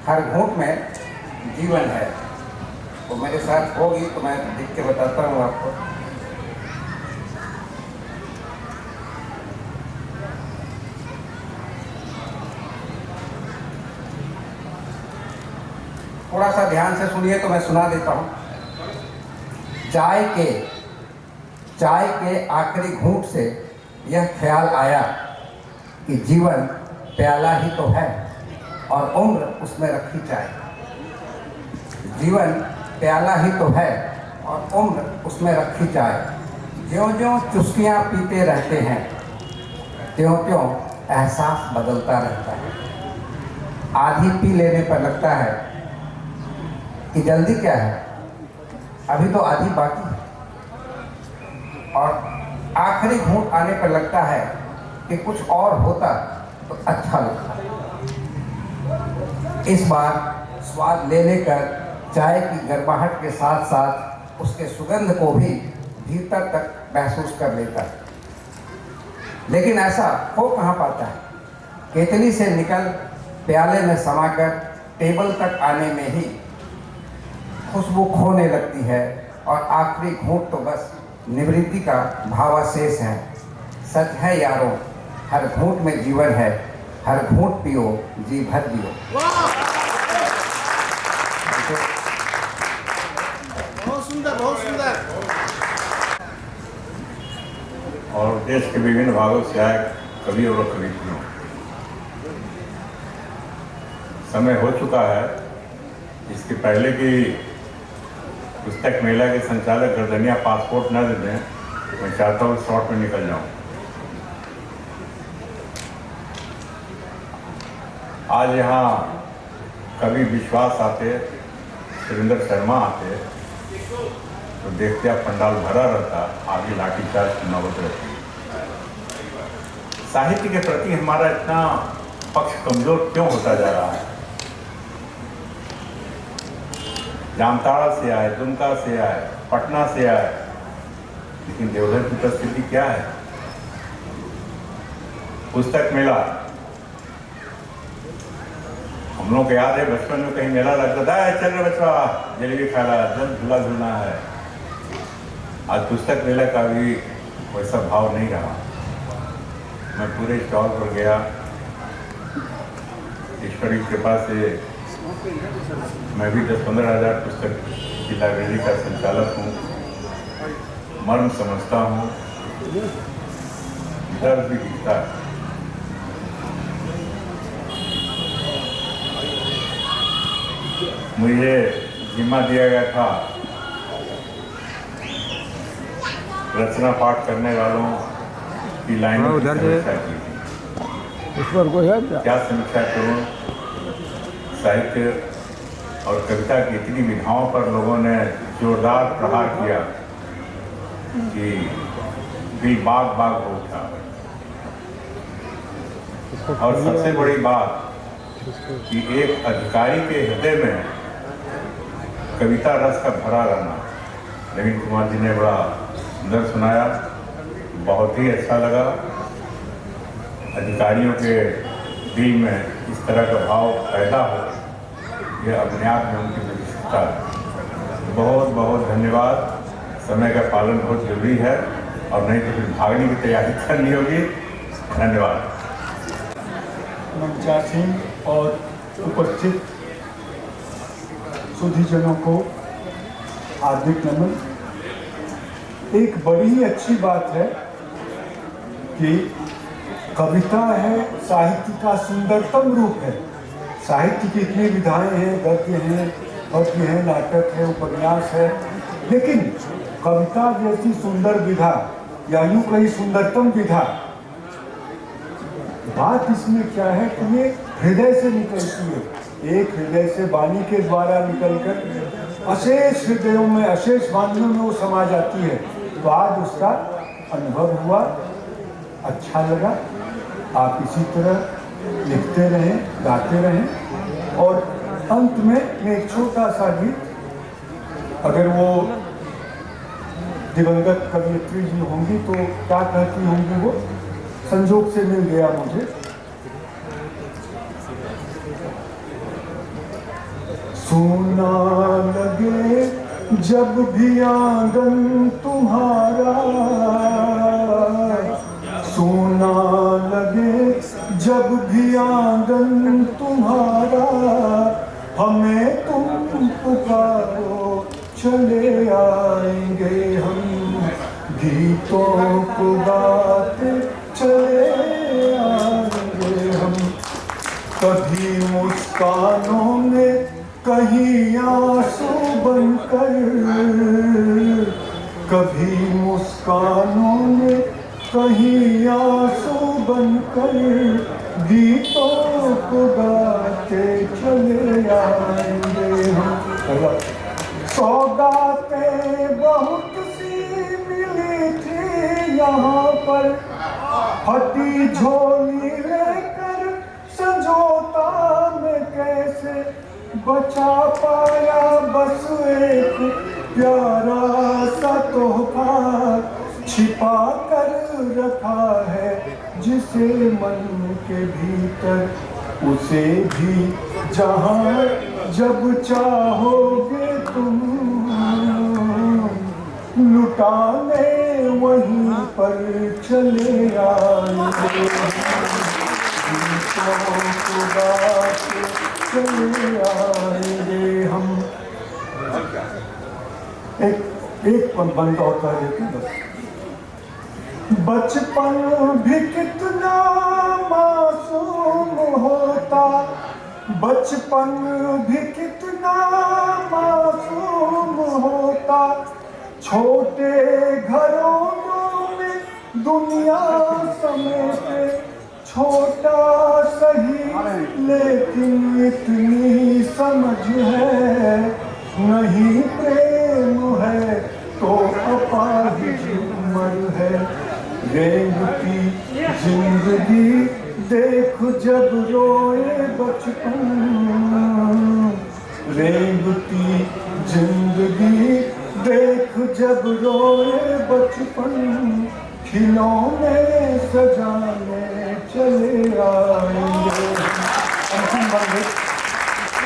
हर घूंट में जीवन है। वो मेरे साथ होगी तो मैं लिख के बताता हूँ आपको। थोड़ा सा ध्यान से सुनिए तो मैं सुना देता हूँ। चाय के आखिरी घूंट से यह ख्याल आया कि जीवन प्याला ही तो है और उम्र उसमें रखी चाय। जीवन प्याला ही तो है और उम्र उसमें रखी चाय। ज्यों-ज्यों चुस्कियाँ पीते रहते हैं त्यों-त्यों एहसास बदलता रहता है। आधी पी लेने पर लगता है कि जल्दी क्या है, अभी तो आधी बाकी है। और आखिरी घूंट आने पर लगता है कि कुछ और होता तो अच्छा लगता। इस बार स्वाद ले लेकर चाय की गर्माहट के साथ साथ उसके सुगंध को भी भीतर तक महसूस कर लेता है। लेकिन ऐसा हो कहाँ पाता है? केतली से निकल प्याले में समाकर टेबल तक आने में ही खुशबू खोने लगती है और आखिरी घूंट तो बस निवृत्ति का भावाशेष है। सच है यारों, हर घूंट में जीवन है, हर घूंट पियो जी भर दियो। बहुत सुंदर, बहुत सुंदर। और देश के विभिन्न भागों से आए कवि और कवित्रियों, समय हो चुका है इसके पहले कि पुस्तक मेला के संचालक गर्दनिया पासपोर्ट न दे दें। मैं चाहता हूँ शॉर्ट में निकल जाऊँ। आज यहाँ कवि विश्वास आते, सुरेंद्र शर्मा आते तो देखते आप पंडाल भरा रहता, आगे लाठीचार्ज की नौबत रहती। साहित्य के प्रति हमारा इतना पक्ष कमजोर क्यों होता जा रहा है? जामताड़ा से आए, दुमका से आए, पटना से आए, लेकिन देवघर की परिस्थिति क्या है? पुस्तक मेला हम लोग को याद है, बचपन में कहीं मेला लगता था, चल रहे बच्चा जलेबी खाना, जल झूला झूलना है। आज पुस्तक मेला का भी वैसा भाव नहीं रहा। मैं पूरे स्टॉल पर गया, ईश्वर की कृपा से मैं भी 10-15 हज़ार पुस्तक की लाइब्रेरी का संचालक हूँ, मर्म समझता हूँ, दर्द भी दिखता है। मुझे जिम्मा दिया गया था रचना पाठ करने वालों की लाइनों की समीक्षा की थी। क्या समीक्षा करूँ? साहित्य और कविता की इतनी विधाओं पर लोगों ने जोरदार प्रहार किया कि दिल बाग बाग हो उठा। और सबसे बड़ी बात कि एक अधिकारी के हृदय में कविता रस का भरा रहना। नवीन कुमार जी ने बड़ा सुंदर सुनाया, बहुत ही अच्छा लगा। अधिकारियों के दिल में इस तरह का भाव पैदा हो, यह अपने आप में उनकी विशिष्टता है। बहुत बहुत धन्यवाद। समय का पालन बहुत जरूरी है और नहीं तो फिर भागने की तैयारी करनी होगी। धन्यवाद। मंचासीन और उपस्थित सुधीजनों को हार्दिक नमन। एक बड़ी ही अच्छी बात है कि कविता है साहित्य का सुंदरतम रूप है। साहित्य की इतनी विधाएं हैं, गद्य हैं, पद्य हैं, नाटक है, उपन्यास है, लेकिन कविता जैसी सुंदर विधा या यूं कहीं सुंदरतम विधा, बात इसमें क्या है कि ये हृदय से निकलती है। एक हृदय से वाणी के द्वारा निकलकर अशेष हृदयों में, अशेष वाणियों में वो समा जाती है। तो आज उसका अनुभव हुआ, अच्छा लगा। आप इसी तरह लिखते रहें, गाते रहें। और अंत में मैं एक छोटा सा गीत, अगर वो दिवंगत कवियत्री जी होंगी तो क्या कहती होंगी, वो संजोग से मिल गया मुझे। सोना लगे जब भी आंगन तुम्हारा, सोना लगे जब भी आंगन तुम्हारा, हमें तुम पुकारो चले आएंगे हम, गीतों को गाते चले आएंगे हम। कभी मुस्कानों में कहीं आंसू बनकर, कभी मुस्कानों में कहीं आंसू बनकर, गीतों को गाते चले आएंगे हम। सौगातें बहुत सी मिली थी यहाँ पर, फटी झोली लेकर संजोता में कैसे बचा पाया बस एक प्यारा सा तोहफा छिपा कर रखा है जिसे मन के भीतर, उसे भी जहां जब चाहोगे तुम लुटाने वहीं पर चले आएंगे, चले आएंगे हम। एक बंद और कर देते बस। बचपन भी कितना मासूम होता, बचपन भी कितना मासूम होता, छोटे घरों में दुनिया समेटे, छोटा सही लेकिन इतनी समझ है, नहीं प्रेम है तो अपाहिज उम्र है। रेंगती जिंदगी देख जब रोए बचपन, रेंगती जिंदगी देख जब रोए बचपन, खिलौने सजाने चले आएंगे।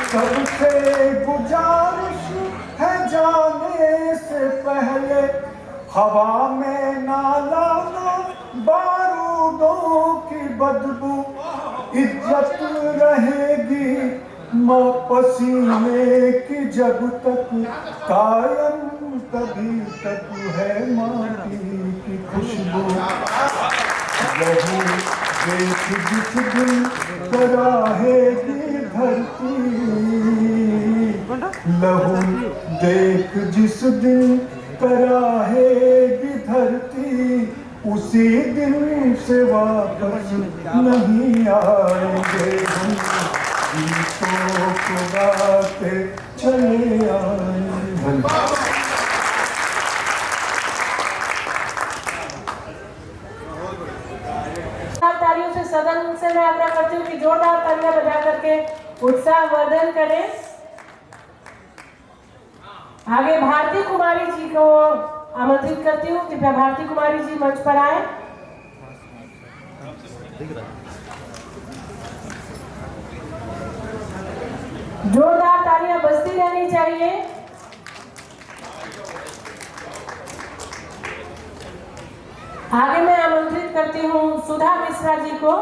सबसे गुजारिश है जाने से पहले हवा में ना लाना बारूदों की बदबू, इज्जत रहेगी माँ पसीने की जब तक कायम, तभी तक है माटी की खुशबू। लहू देख जिस दिन कराहेगी धरती, लहू देख जिस दिन कराहेगी धरती, उसी दिन से वापस नहीं आएंगे हम, गीतों को गाते चले आएंगे। तालियों से सदन से मैं आग्रह करती हूँ कि जोरदार तालियां बजा करके उत्साह वर्धन करें। आगे भारती कुमारी जी को आमंत्रित करती हूँ, कृपया भारती कुमारी जी मंच पर आए। जोरदार तालियां बजती रहनी चाहिए। आगे मैं आमंत्रित करती हूँ सुधा मिश्रा जी को।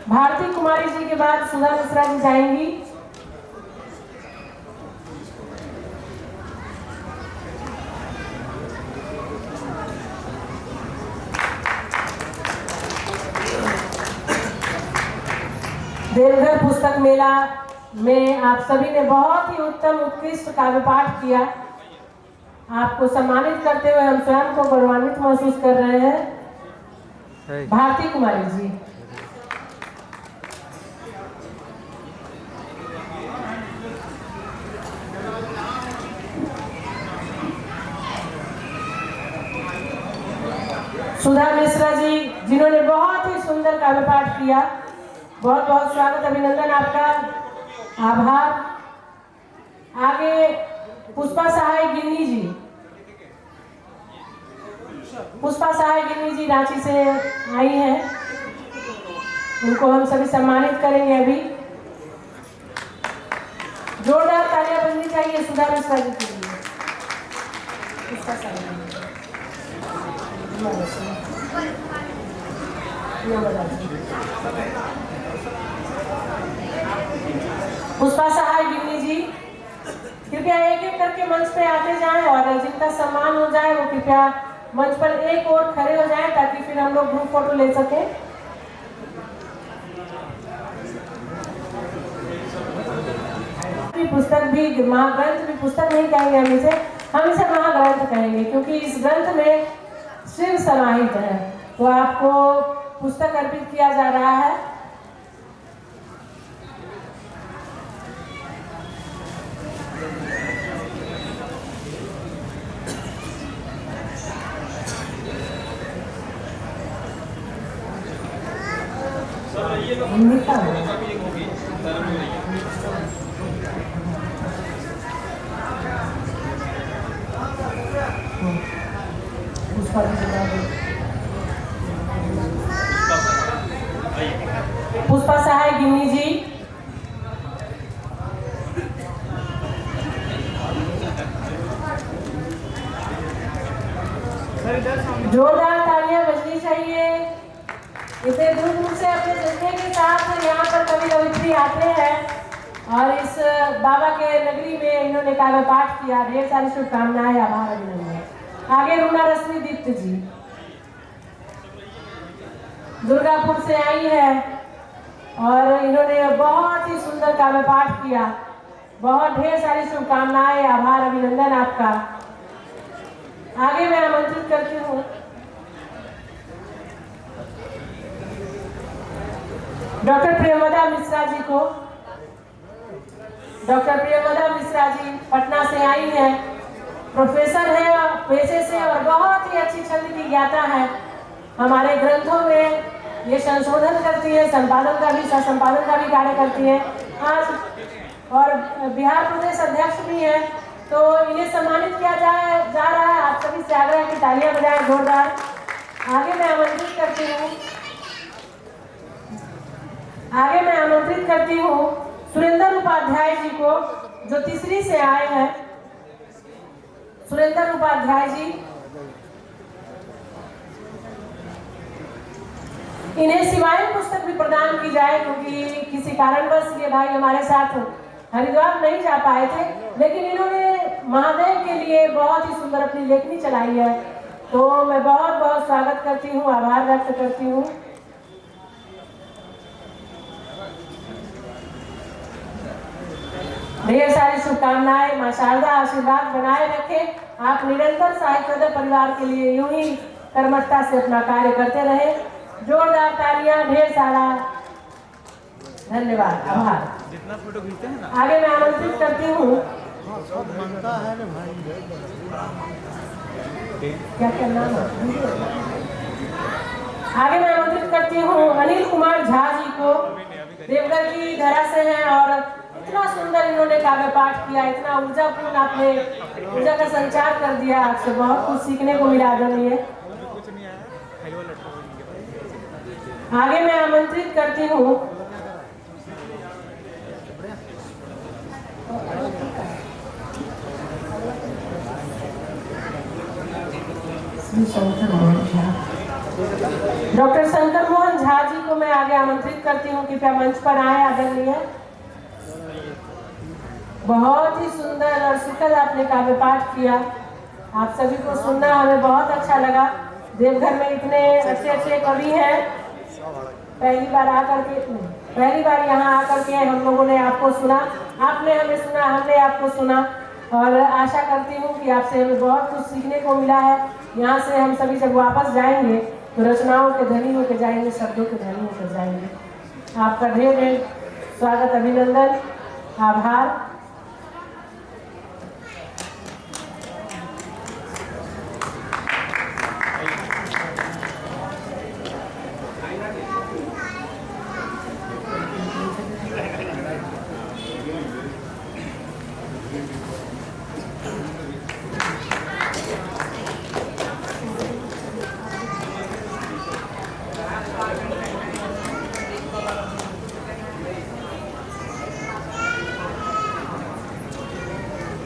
भारती कुमारी जी के बाद सुधा मिश्रा जी जाएंगी। देवघर पुस्तक मेला में आप सभी ने बहुत ही उत्तम उत्कृष्ट काव्य पाठ किया। आपको सम्मानित करते हुए हम स्वयं को गौरवान्वित महसूस कर रहे हैं। भारती कुमारी जी। सुधा मिश्रा जी जिन्होंने बहुत ही सुंदर काव्य पाठ किया, बहुत बहुत स्वागत, अभिनंदन आपका, आभार। आगे पुष्पा सहाय गिन्नी जी। पुष्पा सहाय गिन्नी जी रांची से आई हैं, उनको हम सभी सम्मानित करेंगे अभी। जोरदार तालियां बजनी चाहिए सुधा मिश्रा जी के लिए। पुष्पा सहाय पुष्पा सहाय गिन्नी जी कृपया एक एक करके मंच पे आते जाएं, और जिनका सम्मान हो जाए वो कृपया मंच पर एक और खड़े हो जाएं, ताकि फिर हम लोग ग्रुप फोटो ले सकें। पुस्तक भी महाग्रंथ भी पुस्तक नहीं कहेंगे, हम इसे महाग्रंथ कहेंगे, क्योंकि इस ग्रंथ में शिव समाहित है। तो आपको पुस्तक अर्पित किया जा रहा है। पुष्पा जी से बात है। पुष्पा सहाय गिन्नी जी, जोरदार तालियां बजनी चाहिए। इतने दूर दूर से अपने जत्थे के साथ यहाँ पर कवि कवित्री आते हैं और इस बाबा के नगरी में इन्होंने काव्य पाठ किया। ढेर सारी शुभकामनाएं, आभार, अभिनंदन। आगे रूना रश्मि दीप्त जी दुर्गापुर से आई है और इन्होंने बहुत ही सुंदर काव्य पाठ किया। बहुत ढेर सारी शुभकामनाएं, आभार, अभिनंदन आपका। आगे मैं आमंत्रित करती हूँ डॉक्टर प्रियवदा मिश्रा जी को। डॉक्टर प्रियवदा मिश्रा जी पटना से आई हैं, प्रोफेसर है पेशे से और बहुत ही अच्छी छंद की ज्ञाता है। हमारे ग्रंथों में ये संशोधन करती है, संपादन का भी, संपादन का भी कार्य करती है आज, और बिहार प्रदेश अध्यक्ष भी है। तो इन्हें सम्मानित किया जा रहा है। आप सभी से आग्रह है कि तालियां बजाएं जोरदार। आगे मैं आमंत्रित करती हूँ सुरेंद्र उपाध्याय जी को, जो तीसरी से आए हैं। सुरेंद्र उपाध्याय जी, इन्हें शिवायन पुस्तक भी प्रदान की जाए, क्योंकि किसी कारणवश ये भाई हमारे साथ हरिद्वार नहीं जा पाए थे, लेकिन इन्होंने महादेव के लिए बहुत ही सुंदर अपनी लेखनी चलाई है। तो मैं बहुत बहुत स्वागत करती हूँ, आभार व्यक्त करती हूँ। ढेर सारी शुभकामनाएं, मां शारदा आशीर्वाद बनाए रखे। आप निरंतर साहित्य परिवार के लिए यूं ही कर्मठता से अपना कार्य करते रहे। जोरदार तालियां, ढेर सारा धन्यवाद, आभार। आगे मैं आमंत्रित करती हूँ, क्या करना है? आगे मैं आमंत्रित करती हूँ अनिल कुमार झा जी को। देवघर की धरा से हैं और इतना सुंदर इन्होंने काव्य पाठ किया, इतना ऊर्जापूर्ण, आपने ऊर्जा का संचार कर दिया। आपसे बहुत कुछ सीखने को मिला आदरणीय। आगे मैं आमंत्रित करती हूँ डॉक्टर शंकर मोहन झा जी को मैं आगे आमंत्रित करती हूँ, कृपया मंच पर आए आदरणीय। बहुत ही सुंदर और सुखद आपने काव्य पाठ किया। आप सभी को सुनना हमें बहुत अच्छा लगा। देवघर में इतने अच्छे अच्छे कवि हैं, पहली बार यहाँ आकर के हम लोगों ने आपको सुना, आपने हमें सुना, हमने आपको सुना, और आशा करती हूँ कि आपसे हमें बहुत कुछ सीखने को मिला है। यहाँ से हम सभी जब वापस जाएंगे तो रचनाओं के धनी होकर जाएंगे, शब्दों के धनी होकर जाएंगे। आपका ढेर ढेर स्वागत, अभिनंदन, आभार।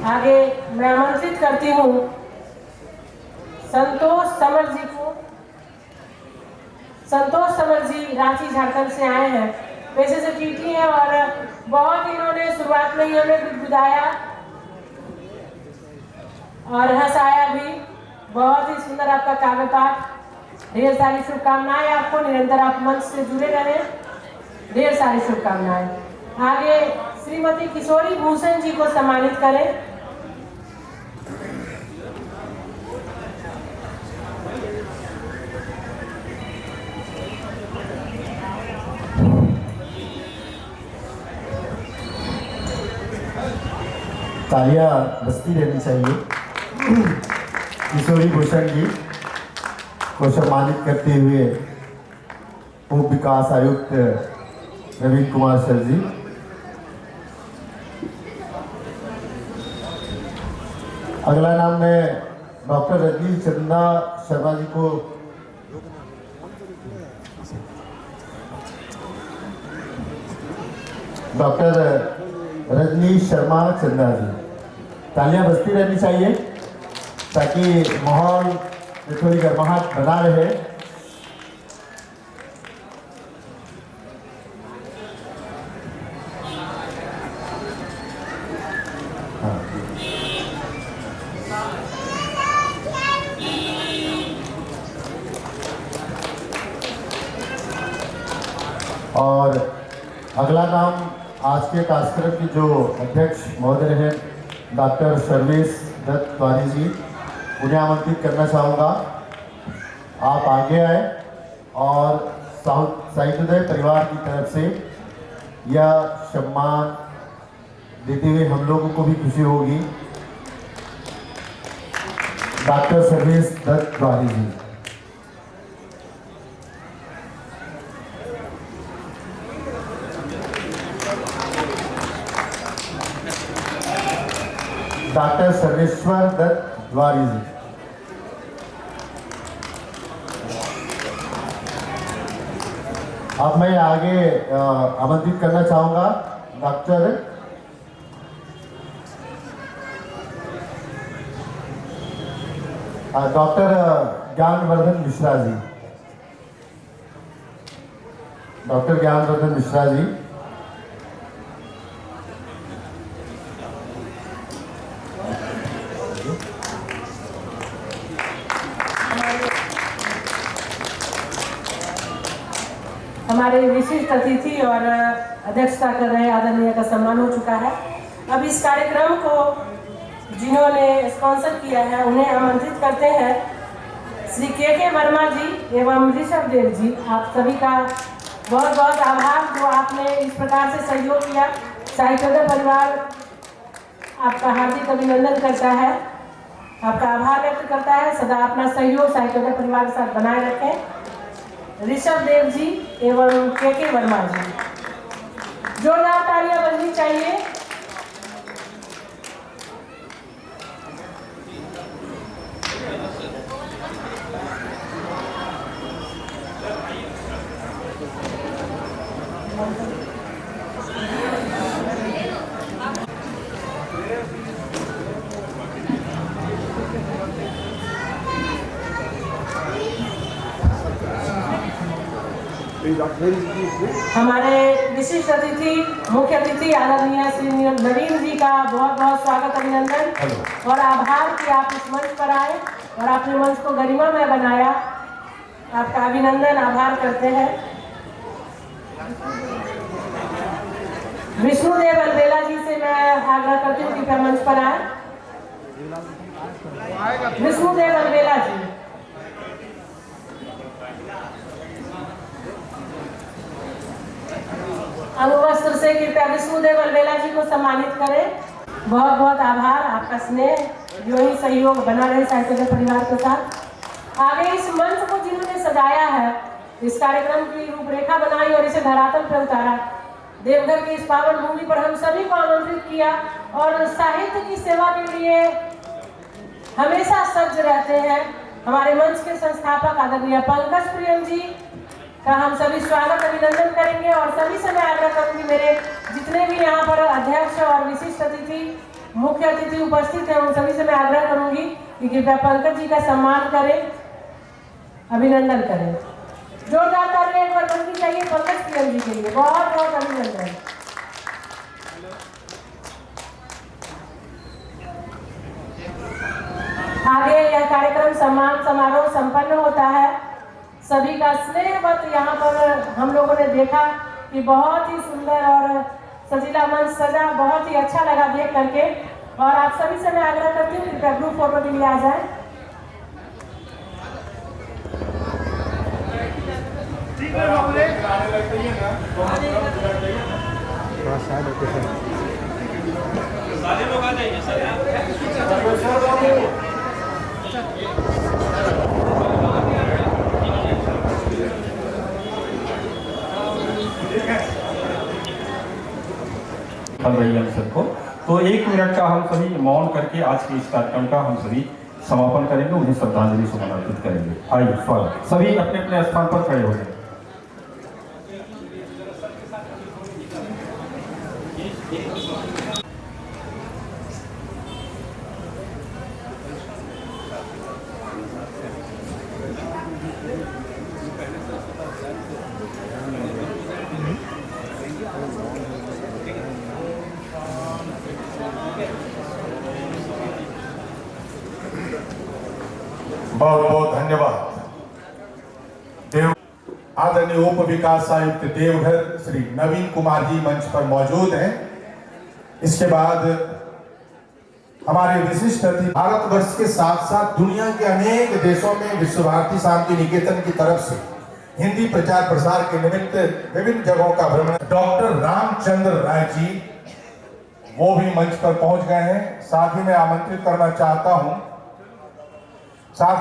आगे मैं आमंत्रित करती हूँ संतोष समर जी को। संतोष समर जी रांची झारखंड से आए हैं, पेशे से टीटी हैं और बहुत इन्होंने शुरुआत में ही हमें गुदगुदाया और हंसाया भी। बहुत ही सुंदर आपका काव्य पाठ। ढेर सारी शुभकामनाएं आपको, निरंतर आप मंच से जुड़े रहें। ढेर सारी शुभकामनाएं। आगे श्रीमती किशोरी भूषण जी को सम्मानित करें। तालियां बजती रहनी चाहिए। किशोरी भूषण जी को सम्मानित करते हुए उप विकास आयुक्त नवीन कुमार सर जी। अगला नाम मैं डॉक्टर रजनीश चंदा शर्मा जी को डॉक्टर रजनीश शर्मा चंदा जी, तालियां बजती रहनी चाहिए ताकि माहौल में थोड़ी गर्माहट बना रहे। और अगला नाम आज के कार्यक्रम की जो अध्यक्ष महोदय हैं डॉक्टर सर्वेश दत्त तिवारी जी, उन्हें आमंत्रित करना चाहूँगा। आप आगे आए और साहित्योदय परिवार की तरफ से यह सम्मान देते हुए हम लोगों को भी खुशी होगी। डॉक्टर सर्वेश दत्त तिवारी जी। डॉक्टर सर्वेश्वर दत्त तिवारी जी। अब मैं आगे आमंत्रित करना चाहूंगा डॉक्टर ज्ञानवर्धन मिश्रा जी। डॉक्टर ज्ञानवर्धन मिश्रा जी। हमारे विशिष्ट अतिथि और अध्यक्षता कर रहे आदरणीय का सम्मान हो चुका है। अब इस कार्यक्रम को जिन्होंने स्पॉन्सर किया है उन्हें आमंत्रित करते हैं श्री के वर्मा जी एवं ऋषभ देव जी। आप सभी का बहुत बहुत आभार जो आपने इस प्रकार से सहयोग किया। साहित्योदय परिवार आपका हार्दिक अभिनंदन करता है, आपका आभार व्यक्त करता है। सदा अपना सहयोग साहित्योदय परिवार के साथ बनाए रखें। ऋषभ देव जी एवं के वर्मा जी, जोरदार तालियां बजनी चाहिए। हमारे विशिष्ट अतिथि मुख्य अतिथि आदरणीय श्री नवीन जी का बहुत बहुत स्वागत अभिनंदन और आभार कि आप इस मंच पर आए और आपने मंच को गरिमामय बनाया। आपका अभिनंदन आभार करते हैं। विष्णुदेव अलबेला जी से मैं आग्रह करती हूँ कि मंच पर आए। विष्णुदेव अलबेला जी। अनुवस्त्र से कृपया विष्णुदेव अलबेला जी को सम्मानित करें। बहुत बहुत आभार, आपका स्नेह जो ही सहयोग बना रहे साहित्योदय परिवार के साथ। आगे इस मंच को जिन्होंने सजाया है, इस कार्यक्रम की रूपरेखा बनाई और इसे धरातल पर उतारा, देवघर की इस पावन भूमि पर हम सभी को आमंत्रित किया और साहित्य की सेवा के लिए हमेशा सज्ज रहते हैं। हमारे मंच के संस्थापक आदरणीय पंकज प्रियम जी का हम सभी स्वागत अभिनंदन करेंगे और सभी से मैं आग्रह करूंगी, मेरे जितने भी यहाँ पर अध्यक्ष और विशिष्ट अतिथि मुख्य अतिथि उपस्थित हैं उन सभी से मैं आग्रह करूंगी कि कृपया पंकज जी का सम्मान करें, अभिनंदन करें। जोरदार तालियां एक बार बजनी चाहिए पंकज प्रियम जी के लिए। बहुत बहुत अभिनंदन। आगे यह कार्यक्रम सम्मान समारोह संपन्न होता है। सभी का स्नेहवत यहाँ पर हम लोगों ने देखा कि बहुत ही सुंदर और सजीला मंच सजा, बहुत ही अच्छा लगा देख करके। और आप सभी से मैं आग्रह करती हूँ कृपया ग्रुप फोटो के लिए आ जाए। सारे लोग आ जाइए सबको। तो 1 मिनट का हम सभी मौन करके आज के इस कार्यक्रम का हम सभी समापन करेंगे, उन्हें श्रद्धांजलि सुमन अर्पित करेंगे। आइए, स्वागत। सभी अपने अपने स्थान पर खड़े हो जाए। बहुत बहुत धन्यवाद। देव आदरणीय उप विकास आयुक्त देवघर श्री नवीन कुमार जी मंच पर मौजूद हैं। इसके बाद हमारे विशिष्ट अतिथि भारतवर्ष के साथ साथ दुनिया के अनेक देशों में विश्व भारती शांति निकेतन की तरफ से हिंदी प्रचार प्रसार के निमित्त विभिन्न जगहों का भ्रमण डॉक्टर रामचंद्र राय जी वो भी मंच पर पहुंच गए हैं। साथ ही मैं आमंत्रित करना चाहता हूं साथ